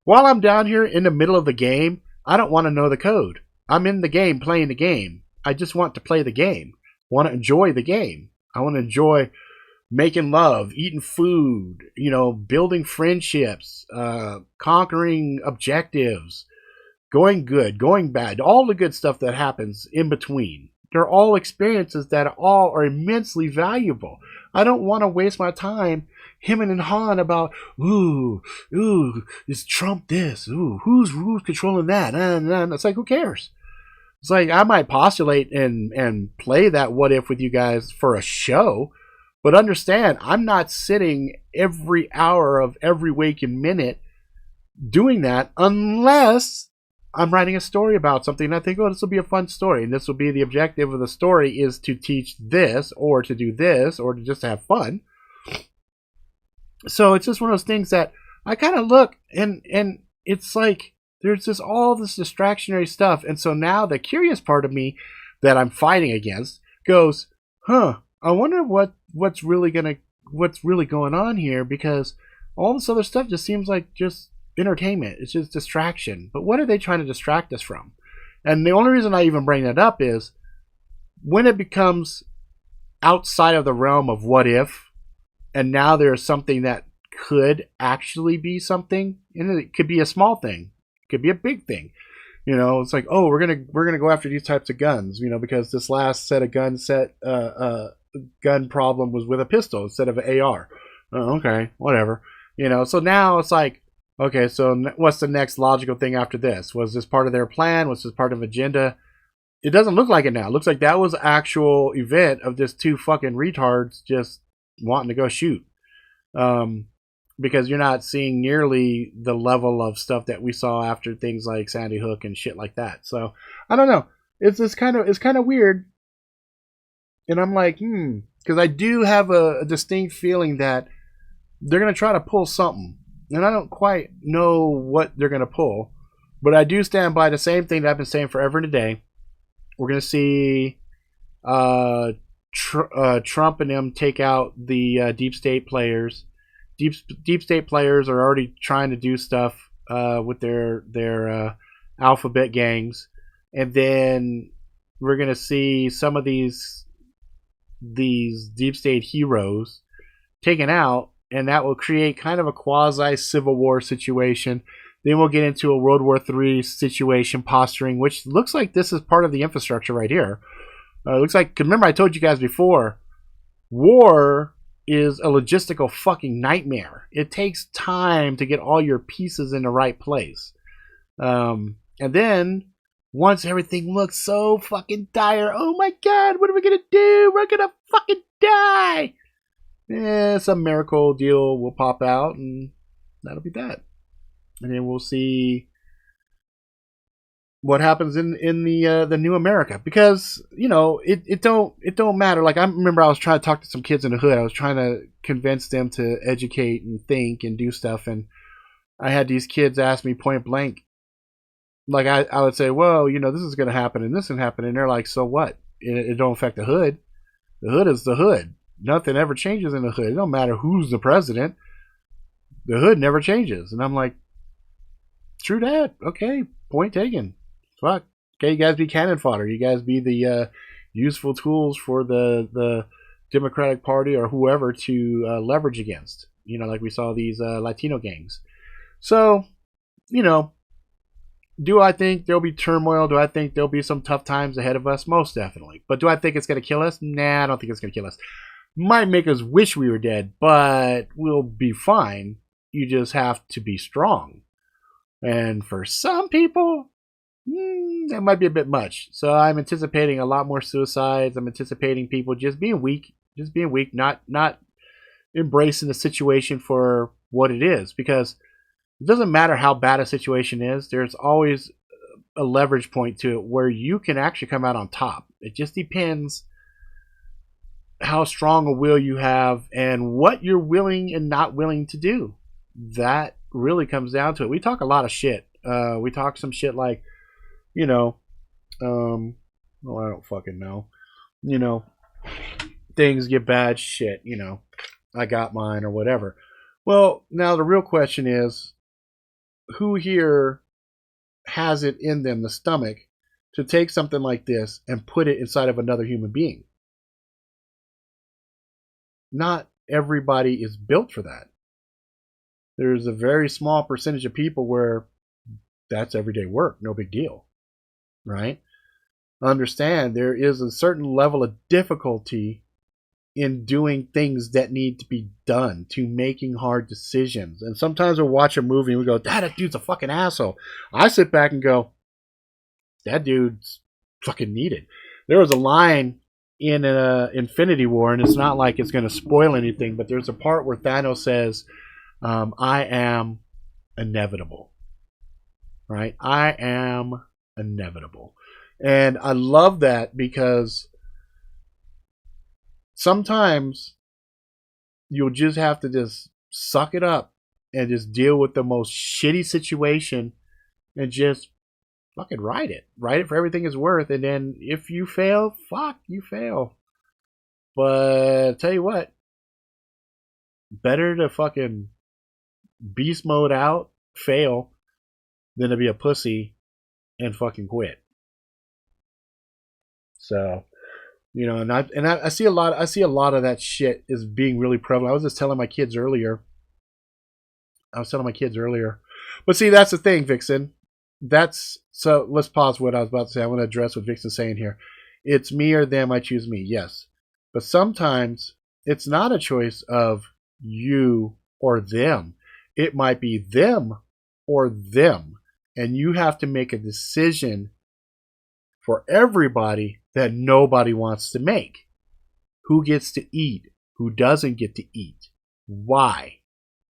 A: While I'm down here in the middle of the game, I don't want to know the code. I'm in the game playing the game. I just want to play the game. I want to enjoy the game. I want to enjoy making love, eating food, you know, building friendships, conquering objectives, going good, going bad, all the good stuff that happens in between. They're all experiences that all are immensely valuable. I don't want to waste my time hemming and hawing about, ooh, is Trump this? Ooh, who's controlling that? It's like, who cares? It's like, I might postulate and play that what if with you guys for a show, but understand, I'm not sitting every hour of every waking minute doing that unless I'm writing a story about something and I think, oh, this will be a fun story, and this will be the objective of the story is to teach this or to do this or to just have fun. So it's just one of those things that I kind of look and it's like there's just all this distractionary stuff. And so now the curious part of me that I'm fighting against goes, I wonder what's really going on here, because all this other stuff just seems like just entertainment. It's just distraction. But what are they trying to distract us from? And the only reason I even bring that up is when it becomes outside of the realm of what if, and now there's something that could actually be something, and it could be a small thing, it could be a big thing. It's like, oh, we're gonna go after these types of guns, because this last set of gun problem was with a pistol instead of an AR. Oh, okay, whatever. So now it's like, okay, so what's the next logical thing after this? Was this part of their plan? Was this part of agenda? It doesn't look like it now. It looks like that was an actual event of just two fucking retards just wanting to go shoot. Because you're not seeing nearly the level of stuff that we saw after things like Sandy Hook and shit like that. So I don't know. It's kind of weird. And I'm like, because I do have a distinct feeling that they're gonna try to pull something, and I don't quite know what they're gonna pull, but I do stand by the same thing that I've been saying forever and a day. We're gonna see Trump and them take out the deep state players. Deep state players are already trying to do stuff with their alphabet gangs, and then we're gonna see some of these deep state heroes taken out, and that will create kind of a quasi civil war situation. Then we'll get into a World War III situation posturing, which looks like this is part of the infrastructure right here. It looks like, remember I told you guys before, war is a logistical fucking nightmare. It takes time to get all your pieces in the right place. And then once everything looks so fucking dire, oh my god, what are we gonna do? We're gonna fucking die. Some miracle deal will pop out, and that'll be that. And then we'll see what happens in the new America, because it don't matter. Like, I remember I was trying to talk to some kids in the hood. I was trying to convince them to educate and think and do stuff, and I had these kids ask me point blank, like I would say, well, this is going to happen and this can happen, and they're like, so what? It don't affect the hood. The hood is the hood. Nothing ever changes in the hood. It don't matter who's the president. The hood never changes. And I'm like, true that. Okay, point taken. Fuck. Okay, you guys be cannon fodder. You guys be the useful tools for the Democratic Party or whoever to leverage against. Like we saw these Latino gangs. So, do I think there'll be turmoil? Do I think there'll be some tough times ahead of us? Most definitely. But do I think it's going to kill us? Nah, I don't think it's going to kill us. Might make us wish we were dead, but we'll be fine. You just have to be strong. And for some people, that might be a bit much. So I'm anticipating a lot more suicides. I'm anticipating people just being weak, not embracing the situation for what it is. Because it doesn't matter how bad a situation is, there's always a leverage point to it where you can actually come out on top. It just depends how strong a will you have and what you're willing and not willing to do. That really comes down to it. We talk a lot of shit. We talk some shit like, well, I don't fucking know. Things get bad, shit, I got mine or whatever. Well, now the real question is, who here has it in them, the stomach, to take something like this and put it inside of another human being? Not everybody is built for that. There's a very small percentage of people where that's everyday work, no big deal, right? Understand there is a certain level of difficulty in doing things that need to be done, to making hard decisions. And sometimes we'll watch a movie and we go, that dude's a fucking asshole. I sit back and go, that dude's fucking needed. There was a line in Infinity War, and it's not like it's going to spoil anything, but there's a part where Thanos says, I am inevitable. Right? I am inevitable. And I love that, because sometimes you'll just have to just suck it up and just deal with the most shitty situation and just fucking ride it. Ride it for everything it's worth. And then if you fail, fuck, you fail. But I'll tell you what, better to fucking beast mode out, fail, than to be a pussy and fucking quit. So, you know, and I see a lot. I see a lot of that shit is being really prevalent. I was just telling my kids earlier. But see, that's the thing, Vixen. So let's pause what I was about to say. I want to address what Vixen's saying here. It's me or them. I choose me. Yes, but sometimes it's not a choice of you or them. It might be them or them, and you have to make a decision for everybody that nobody wants to make. Who gets to eat? Who doesn't get to eat? Why?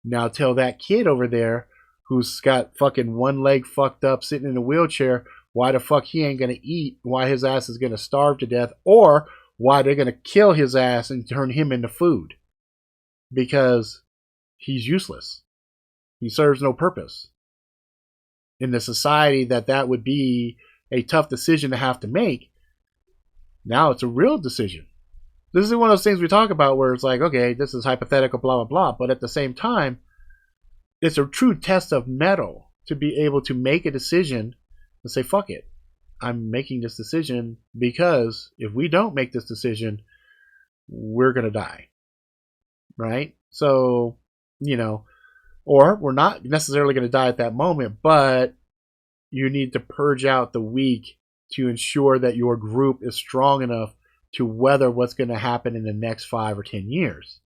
A: Now tell that kid over there who's got fucking one leg fucked up sitting in a wheelchair why the fuck he ain't gonna eat, why his ass is gonna starve to death, or why they're gonna kill his ass and turn him into food. Because he's useless. He serves no purpose. In the society that would be a tough decision to have to make, now it's a real decision. This is one of those things we talk about where it's like, okay, this is hypothetical, blah, blah, blah. But at the same time, it's a true test of mettle to be able to make a decision and say, fuck it. I'm making this decision because if we don't make this decision, we're going to die. Right? So, you know, or we're not necessarily going to die at that moment, but you need to purge out the weak to ensure that your group is strong enough to weather what's going to happen in the next 5 or 10 years.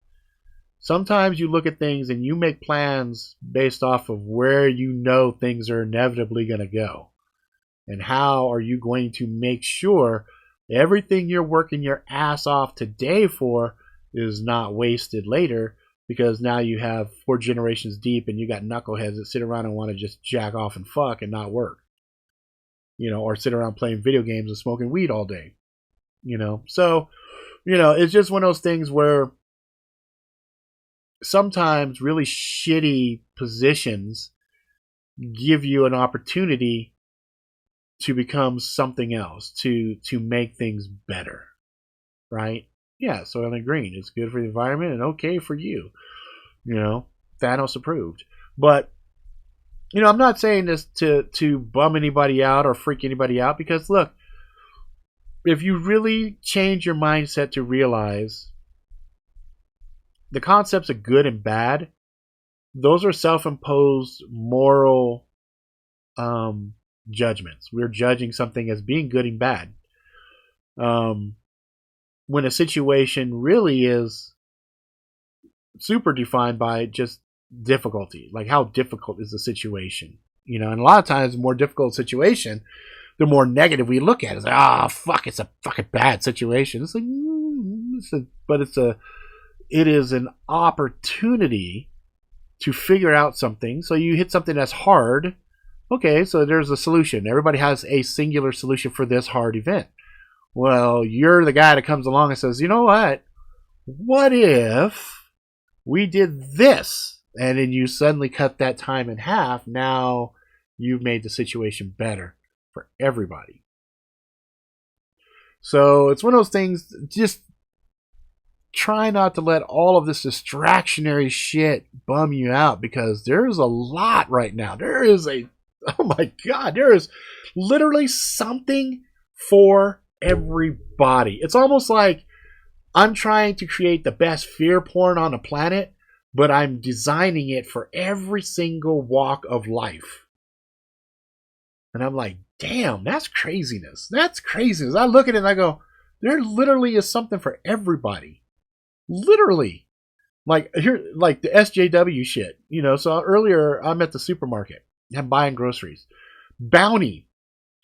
A: Sometimes you look at things and you make plans based off of where you know things are inevitably going to go. And how are you going to make sure everything you're working your ass off today for is not wasted later, because now you have 4 generations deep and you got knuckleheads that sit around and want to just jack off and fuck and not work. You know, or sit around playing video games and smoking weed all day. You know, so, you know, it's just one of those things where sometimes really shitty positions give you an opportunity to become something else, to make things better, right? Yeah, Soylent Green, it's good for the environment and okay for you. You know, Thanos approved. But, you know, I'm not saying this to bum anybody out or freak anybody out, because look, if you really change your mindset to realize the concepts of good and bad, those are self-imposed moral judgments. We're judging something as being good and bad. When a situation really is super defined by just difficulty. Like, how difficult is the situation? You know, and a lot of times the more difficult situation, the more negative we look at it. It's like, fuck, it's a fucking bad situation. It's like, it is an opportunity to figure out something. So you hit something that's hard. Okay, so there's a solution. Everybody has a singular solution for this hard event. Well, you're the guy that comes along and says, you know what? What if we did this? And then you suddenly cut that time in half. Now you've made the situation better for everybody. So it's one of those things, just try not to let all of this distractionary shit bum you out, because there's a lot right now. Oh my God, there is literally something for everybody. It's almost like I'm trying to create the best fear porn on the planet, but I'm designing it for every single walk of life. And I'm like, damn, that's craziness. That's craziness. I look at it and I go, there literally is something for everybody. Literally. Like here, like the SJW shit. You know, so earlier I'm at the supermarket. I'm buying groceries. Bounty.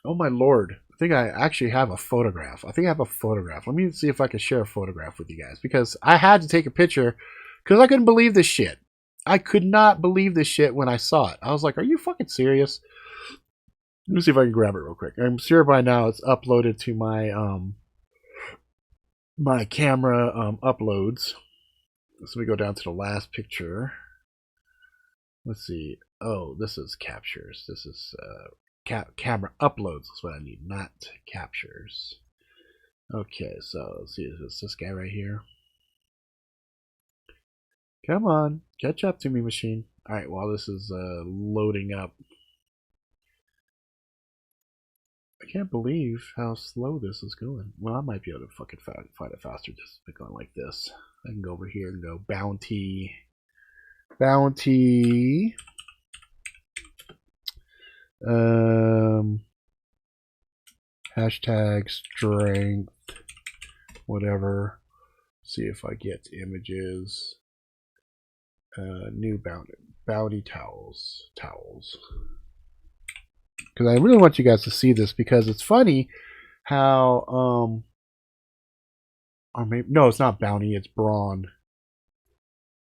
A: Oh my Lord. I think I actually have a photograph. Let me see if I can share a photograph with you guys, because I had to take a picture because I couldn't believe this shit. I could not believe this shit when I saw it. I was like, are you fucking serious? Let me see if I can grab it real quick. I'm sure by now it's uploaded to my my camera uploads. So we go down to the last picture. Let's see. Oh, this is captures. This is camera uploads is what I need, not captures. Okay, so let's see, is this guy right here? Come on, catch up to me, machine. Alright, while this is loading up. I can't believe how slow this is going. Well, I might be able to fucking find it faster just by going like this. I can go over here and go bounty. Hashtag strength, whatever. See if I get images. New bounty towels. Because I really want you guys to see this, because it's funny how or maybe no, it's not bounty, it's brawn.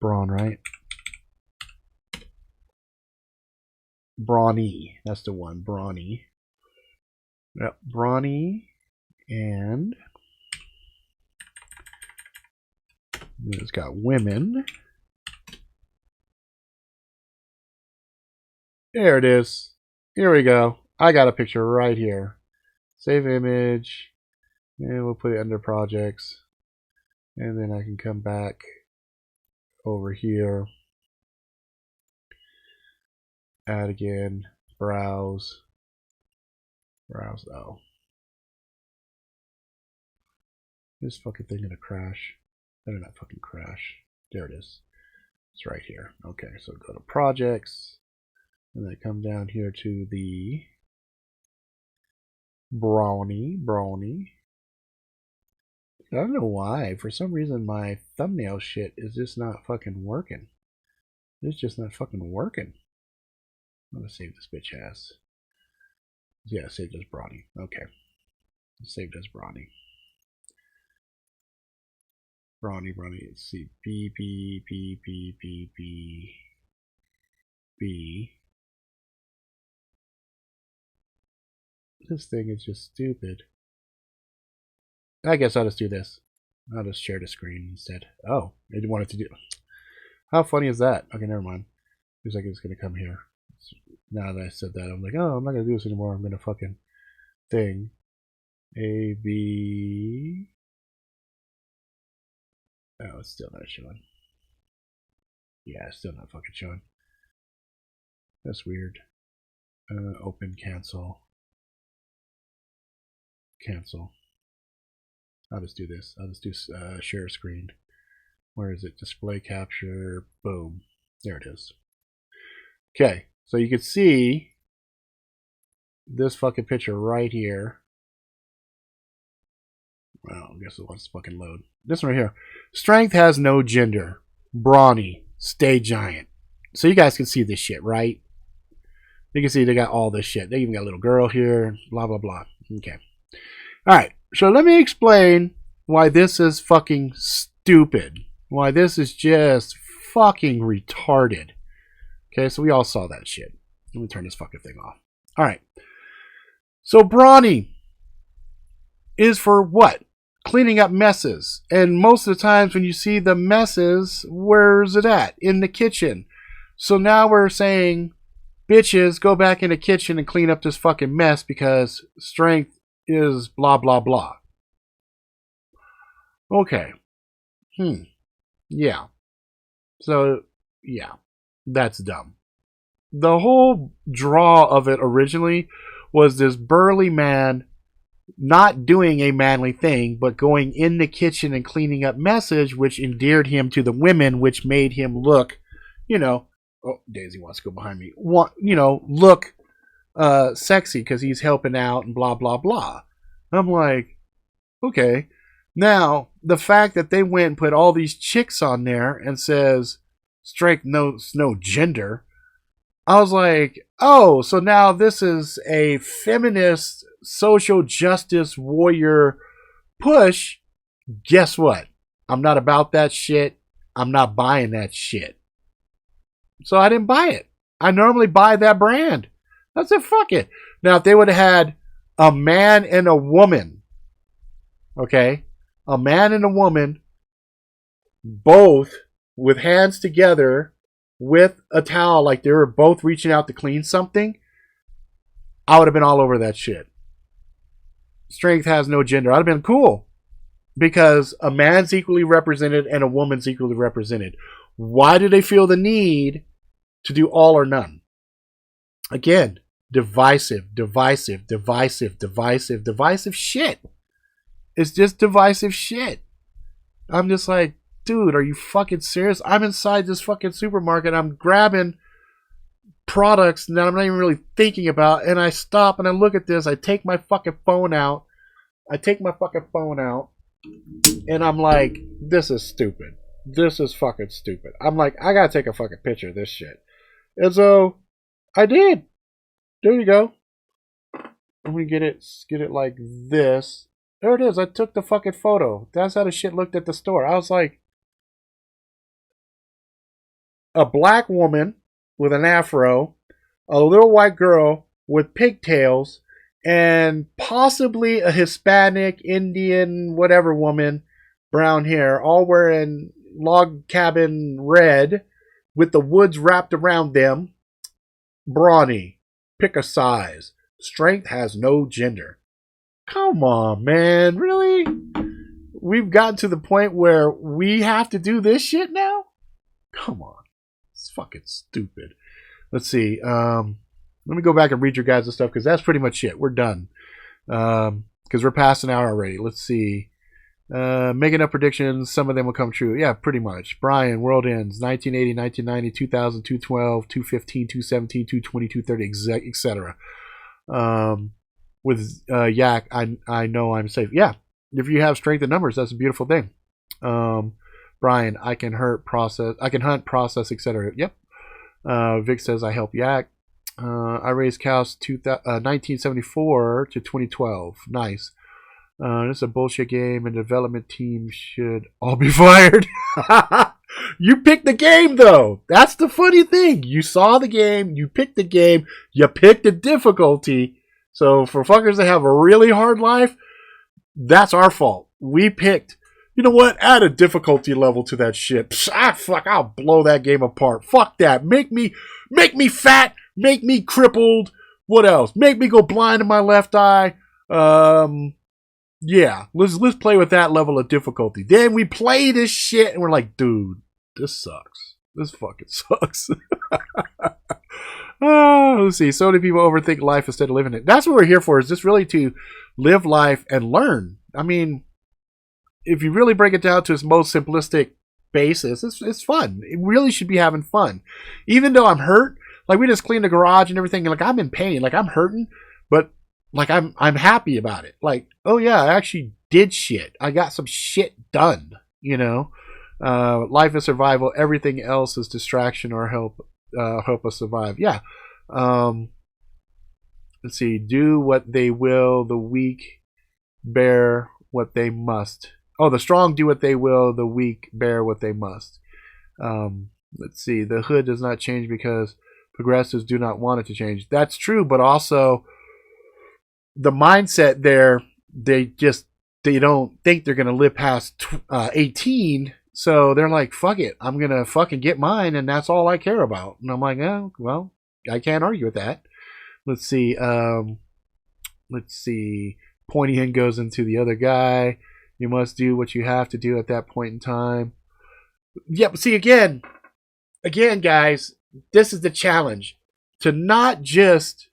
A: Brawn, right? Brawny, that's the one. Brawny. Yep, brawny, and it's got women. There it is. Here we go. I got a picture right here. Save image, and we'll put it under projects, and then I can come back over here, add again, browse. Oh, this fucking thing gonna crash. Better not fucking crash. There it is. It's right here. Okay, so go to projects, and then come down here to the brawny. I don't know why. For some reason, my thumbnail shit is just not fucking working. It's just not fucking working. I'm gonna save this bitch ass. Yeah, saved as brawny. Okay. Saved as brawny. Brawny. Let's see. B. This thing is just stupid. I guess I'll just do this. I'll just share the screen instead. Oh, I didn't want it to do. How funny is that? Okay, never mind. Looks like it's gonna come here. Now that I said that, I'm like, oh, I'm not gonna do this anymore. I'm gonna fucking thing. A, B. Oh, it's still not showing. Yeah, it's still not fucking showing. That's weird. Open, cancel. I'll just do this. I'll just do share screen. Where is it? Display capture. Boom. There it is. Okay, so you can see this fucking picture right here. Well, I guess it wants to fucking load. This one right here. Strength has no gender. Brawny. Stay giant. So you guys can see this shit, right? You can see they got all this shit. They even got a little girl here. Blah, blah, blah. Okay. Alright. So let me explain why this is fucking stupid. Why this is just fucking retarded. Okay, so we all saw that shit. Let me turn this fucking thing off. Alright. So brawny is for what? Cleaning up messes. And most of the times when you see the messes, where's it at? In the kitchen. So now we're saying, bitches, go back in the kitchen and clean up this fucking mess because strength is blah, blah, blah. Okay. Yeah. So, yeah. That's dumb. The whole draw of it originally was this burly man not doing a manly thing, but going in the kitchen and cleaning up messes, which endeared him to the women, which made him look, you know, oh, Daisy wants to go behind me, look sexy because he's helping out and blah, blah, blah. I'm like, okay. Now, the fact that they went and put all these chicks on there and says, strength knows no gender, I was like, oh, so now this is a feminist social justice warrior push. Guess what? I'm not about that shit. I'm not buying that shit. So I didn't buy it. I normally buy that brand. I said, fuck it. Now, if they would have had a man and a woman, okay, a man and a woman, both with hands together with a towel, like they were both reaching out to clean something, I would have been all over that shit. Strength has no gender. I'd have been cool because a man's equally represented and a woman's equally represented. Why do they feel the need to do all or none? Again, divisive shit. It's just divisive shit. I'm just like, dude, are you fucking serious? I'm inside this fucking supermarket. I'm grabbing products that I'm not even really thinking about, and I stop and I look at this. I take my fucking phone out. And I'm like, this is stupid. This is fucking stupid. I'm like, I gotta take a fucking picture of this shit. And so I did. There you go. I'm gonna get it like this. There it is. I took the fucking photo. That's how the shit looked at the store. I was like, a black woman with an afro, a little white girl with pigtails, and possibly a Hispanic, Indian, whatever woman, brown hair, all wearing log cabin red with the woods wrapped around them. Brawny. Pick a size. Strength has no gender. Come on, man. Really? We've gotten to the point where we have to do this shit now? Come on. It's fucking stupid. Let's see. Let me go back and read your guys' stuff because that's pretty much it. We're done. Because we're past an hour already. Let's see. Making up predictions. Some of them will come true. Yeah, pretty much. Brian, world ends. 1980, 1990, 2000, 212, 215, 217, 220, 230, etc. With Yak, I know I'm safe. Yeah, if you have strength in numbers, that's a beautiful thing. Brian, I can hunt, process, etc. Yep. Vic says I help Yak. I raised cows 1974 to 2012. Nice. This is a bullshit game, and development team should all be fired. You picked the game, though. That's the funny thing. You saw the game. You picked the game. You picked the difficulty. So for fuckers that have a really hard life, that's our fault. We picked. You know what? Add a difficulty level to that shit. Fuck, I'll blow that game apart. Fuck that. Make me fat. Make me crippled. What else? Make me go blind in my left eye. Yeah, let's play with that level of difficulty. Then we play this shit and we're like, dude, this sucks. This fucking sucks. Let's see. So many people overthink life instead of living it. That's what we're here for, is just really to live life and learn. I mean, if you really break it down to its most simplistic basis, it's fun. It really should be having fun. Even though I'm hurt, like we just cleaned the garage and everything, and like I'm in pain, like I'm hurting, but like I'm happy about it. Like, oh yeah, I actually did shit. I got some shit done, you know. Life is survival. Everything else is distraction or help us survive. Yeah. Let's see. Do what they will. The weak bear what they must. Oh, the strong do what they will. The weak bear what they must. Let's see. The hood does not change because progressives do not want it to change. That's true, but also the mindset there, they don't think they're going to live past 18. So they're like, fuck it. I'm going to fucking get mine. And that's all I care about. And I'm like, oh, well, I can't argue with that. Let's see. Pointy end goes into the other guy. You must do what you have to do at that point in time. Yeah, but see, again, guys, this is the challenge. To not just,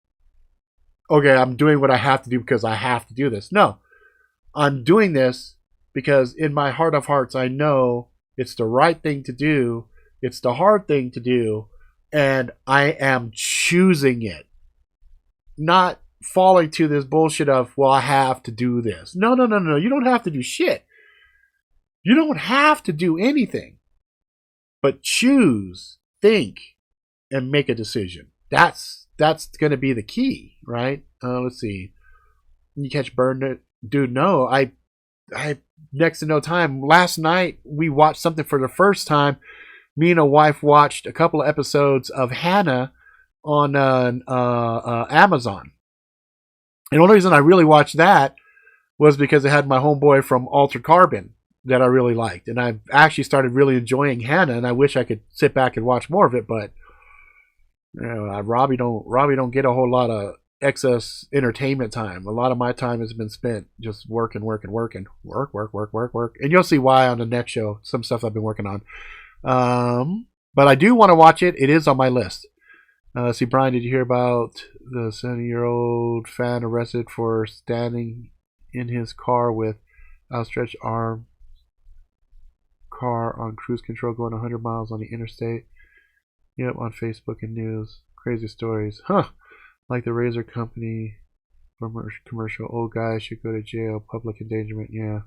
A: okay, I'm doing what I have to do because I have to do this. No, I'm doing this because in my heart of hearts, I know it's the right thing to do. It's the hard thing to do. And I am choosing it. Not falling to this bullshit of, well, I have to do this. No. You don't have to do shit. You don't have to do anything. But choose, think, and make a decision. That's going to be the key, right? Let's see. You catch burned, dude. No, I next to no time. Last night we watched something for the first time. Me and a wife watched a couple of episodes of Hannah on Amazon. And the only reason I really watched that was because it had my homeboy from Altered Carbon that I really liked, and I actually started really enjoying Hannah. And I wish I could sit back and watch more of it, but you know, Robbie don't get a whole lot of excess entertainment time. A lot of my time has been spent just working. Work. And you'll see why on the next show, some stuff I've been working on. But I do want to watch it. It is on my list. See, Brian, did you hear about the 70-year-old fan arrested for standing in his car with outstretched arm, car on cruise control going 100 miles on the interstate? Yep, on Facebook and news. Crazy stories. Huh. Like the razor company commercial. Old guy should go to jail. Public endangerment. Yeah.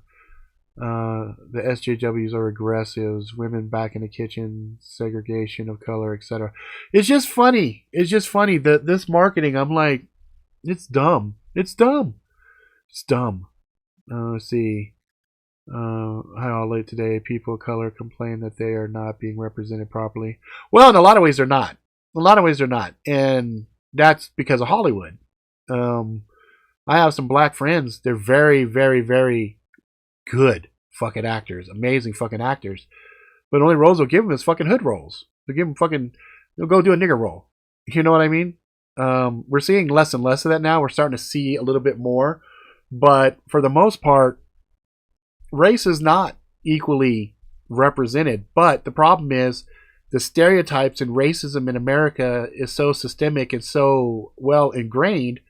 A: The SJWs are regressives. Women back in the kitchen. Segregation of color, etc. It's just funny. It's just funny that this marketing, I'm like, it's dumb. It's dumb. It's dumb. Let's see. Hi, all late today. People of color complain that they are not being represented properly. Well, in a lot of ways, they're not. A lot of ways, they're not. And that's because of Hollywood. I have some black friends. They're very, very, very good fucking actors. Amazing fucking actors. But the only roles they'll give them is fucking hood roles. They'll give them fucking... They'll go do a nigger role. You know what I mean? We're seeing less and less of that now. We're starting to see a little bit more. But for the most part, race is not equally represented. But the problem is the stereotypes and racism in America is so systemic and so well ingrained.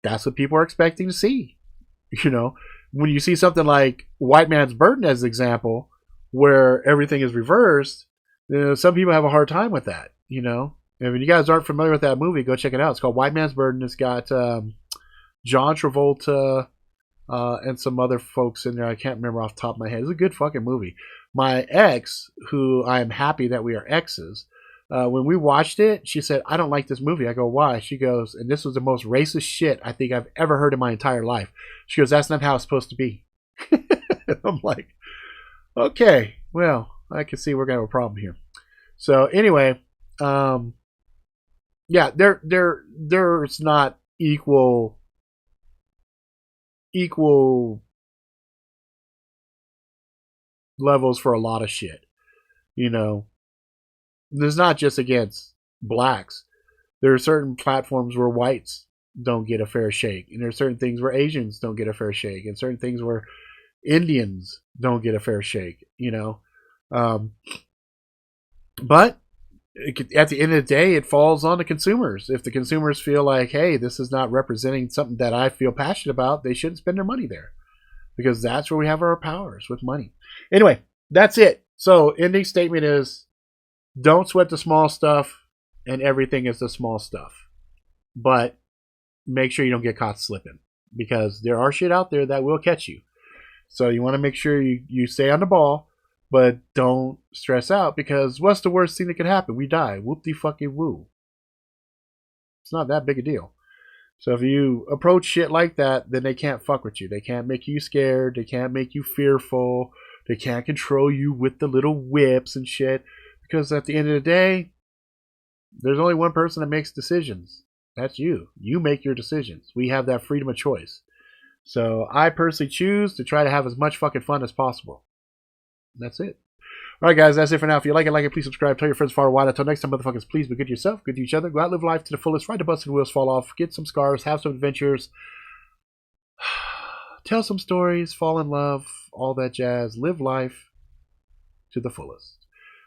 A: That's what people are expecting to see. You know, when you see something like White Man's Burden as an example, where everything is reversed, you know, some people have a hard time with that. You know, and if you guys aren't familiar with that movie, go check it out. It's called White Man's Burden. It's got John Travolta and some other folks in there. I can't remember off the top of my head. It's a good fucking movie. My ex, who I am happy that we are exes, when we watched it, she said, I don't like this movie. I go, why? She goes, and this was the most racist shit I think I've ever heard in my entire life. She goes, that's not how it's supposed to be. I'm like, okay, well, I can see we're going to have a problem here. So anyway, yeah, there's not equal levels for a lot of shit. You know, there's not just against blacks. There are certain platforms where whites don't get a fair shake, and there's certain things where Asians don't get a fair shake, and certain things where Indians don't get a fair shake. You know, but at the end of the day, it falls on the consumers. If the consumers feel like, hey, this is not representing something that I feel passionate about, they shouldn't spend their money there, because that's where we have our powers, with money. Anyway, that's it. So ending statement is, don't sweat the small stuff, and everything is the small stuff. But make sure you don't get caught slipping, because there are shit out there that will catch you. So you want to make sure you stay on the ball, but don't stress out, because what's the worst thing that could happen? We die. Whoop-de-fucking-woo. It's not that big a deal. So if you approach shit like that, then they can't fuck with you. They can't make you scared. They can't make you fearful. They can't control you with the little whips and shit. Because at the end of the day, there's only one person that makes decisions. That's you. You make your decisions. We have that freedom of choice. So I personally choose to try to have as much fucking fun as possible. That's it. Alright guys, that's it for now. If you like it, please subscribe. Tell your friends far and wide. Until next time, motherfuckers, please be good to yourself, good to each other. Go out, live life to the fullest. Ride the bus and wheels fall off. Get some scars. Have some adventures. Tell some stories. Fall in love. All that jazz. Live life to the fullest.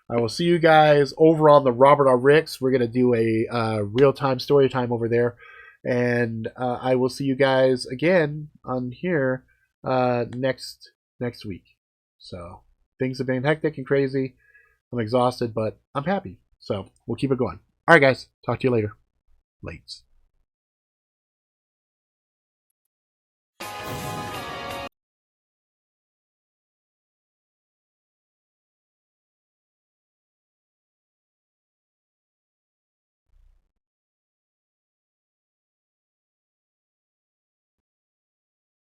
A: I will see you guys over on the Robert R. Ricks. We're going to do a real-time story time over there. And I will see you guys again on here next week. So things have been hectic and crazy. I'm exhausted, but I'm happy. So we'll keep it going. All right, guys. Talk to you later. Lates.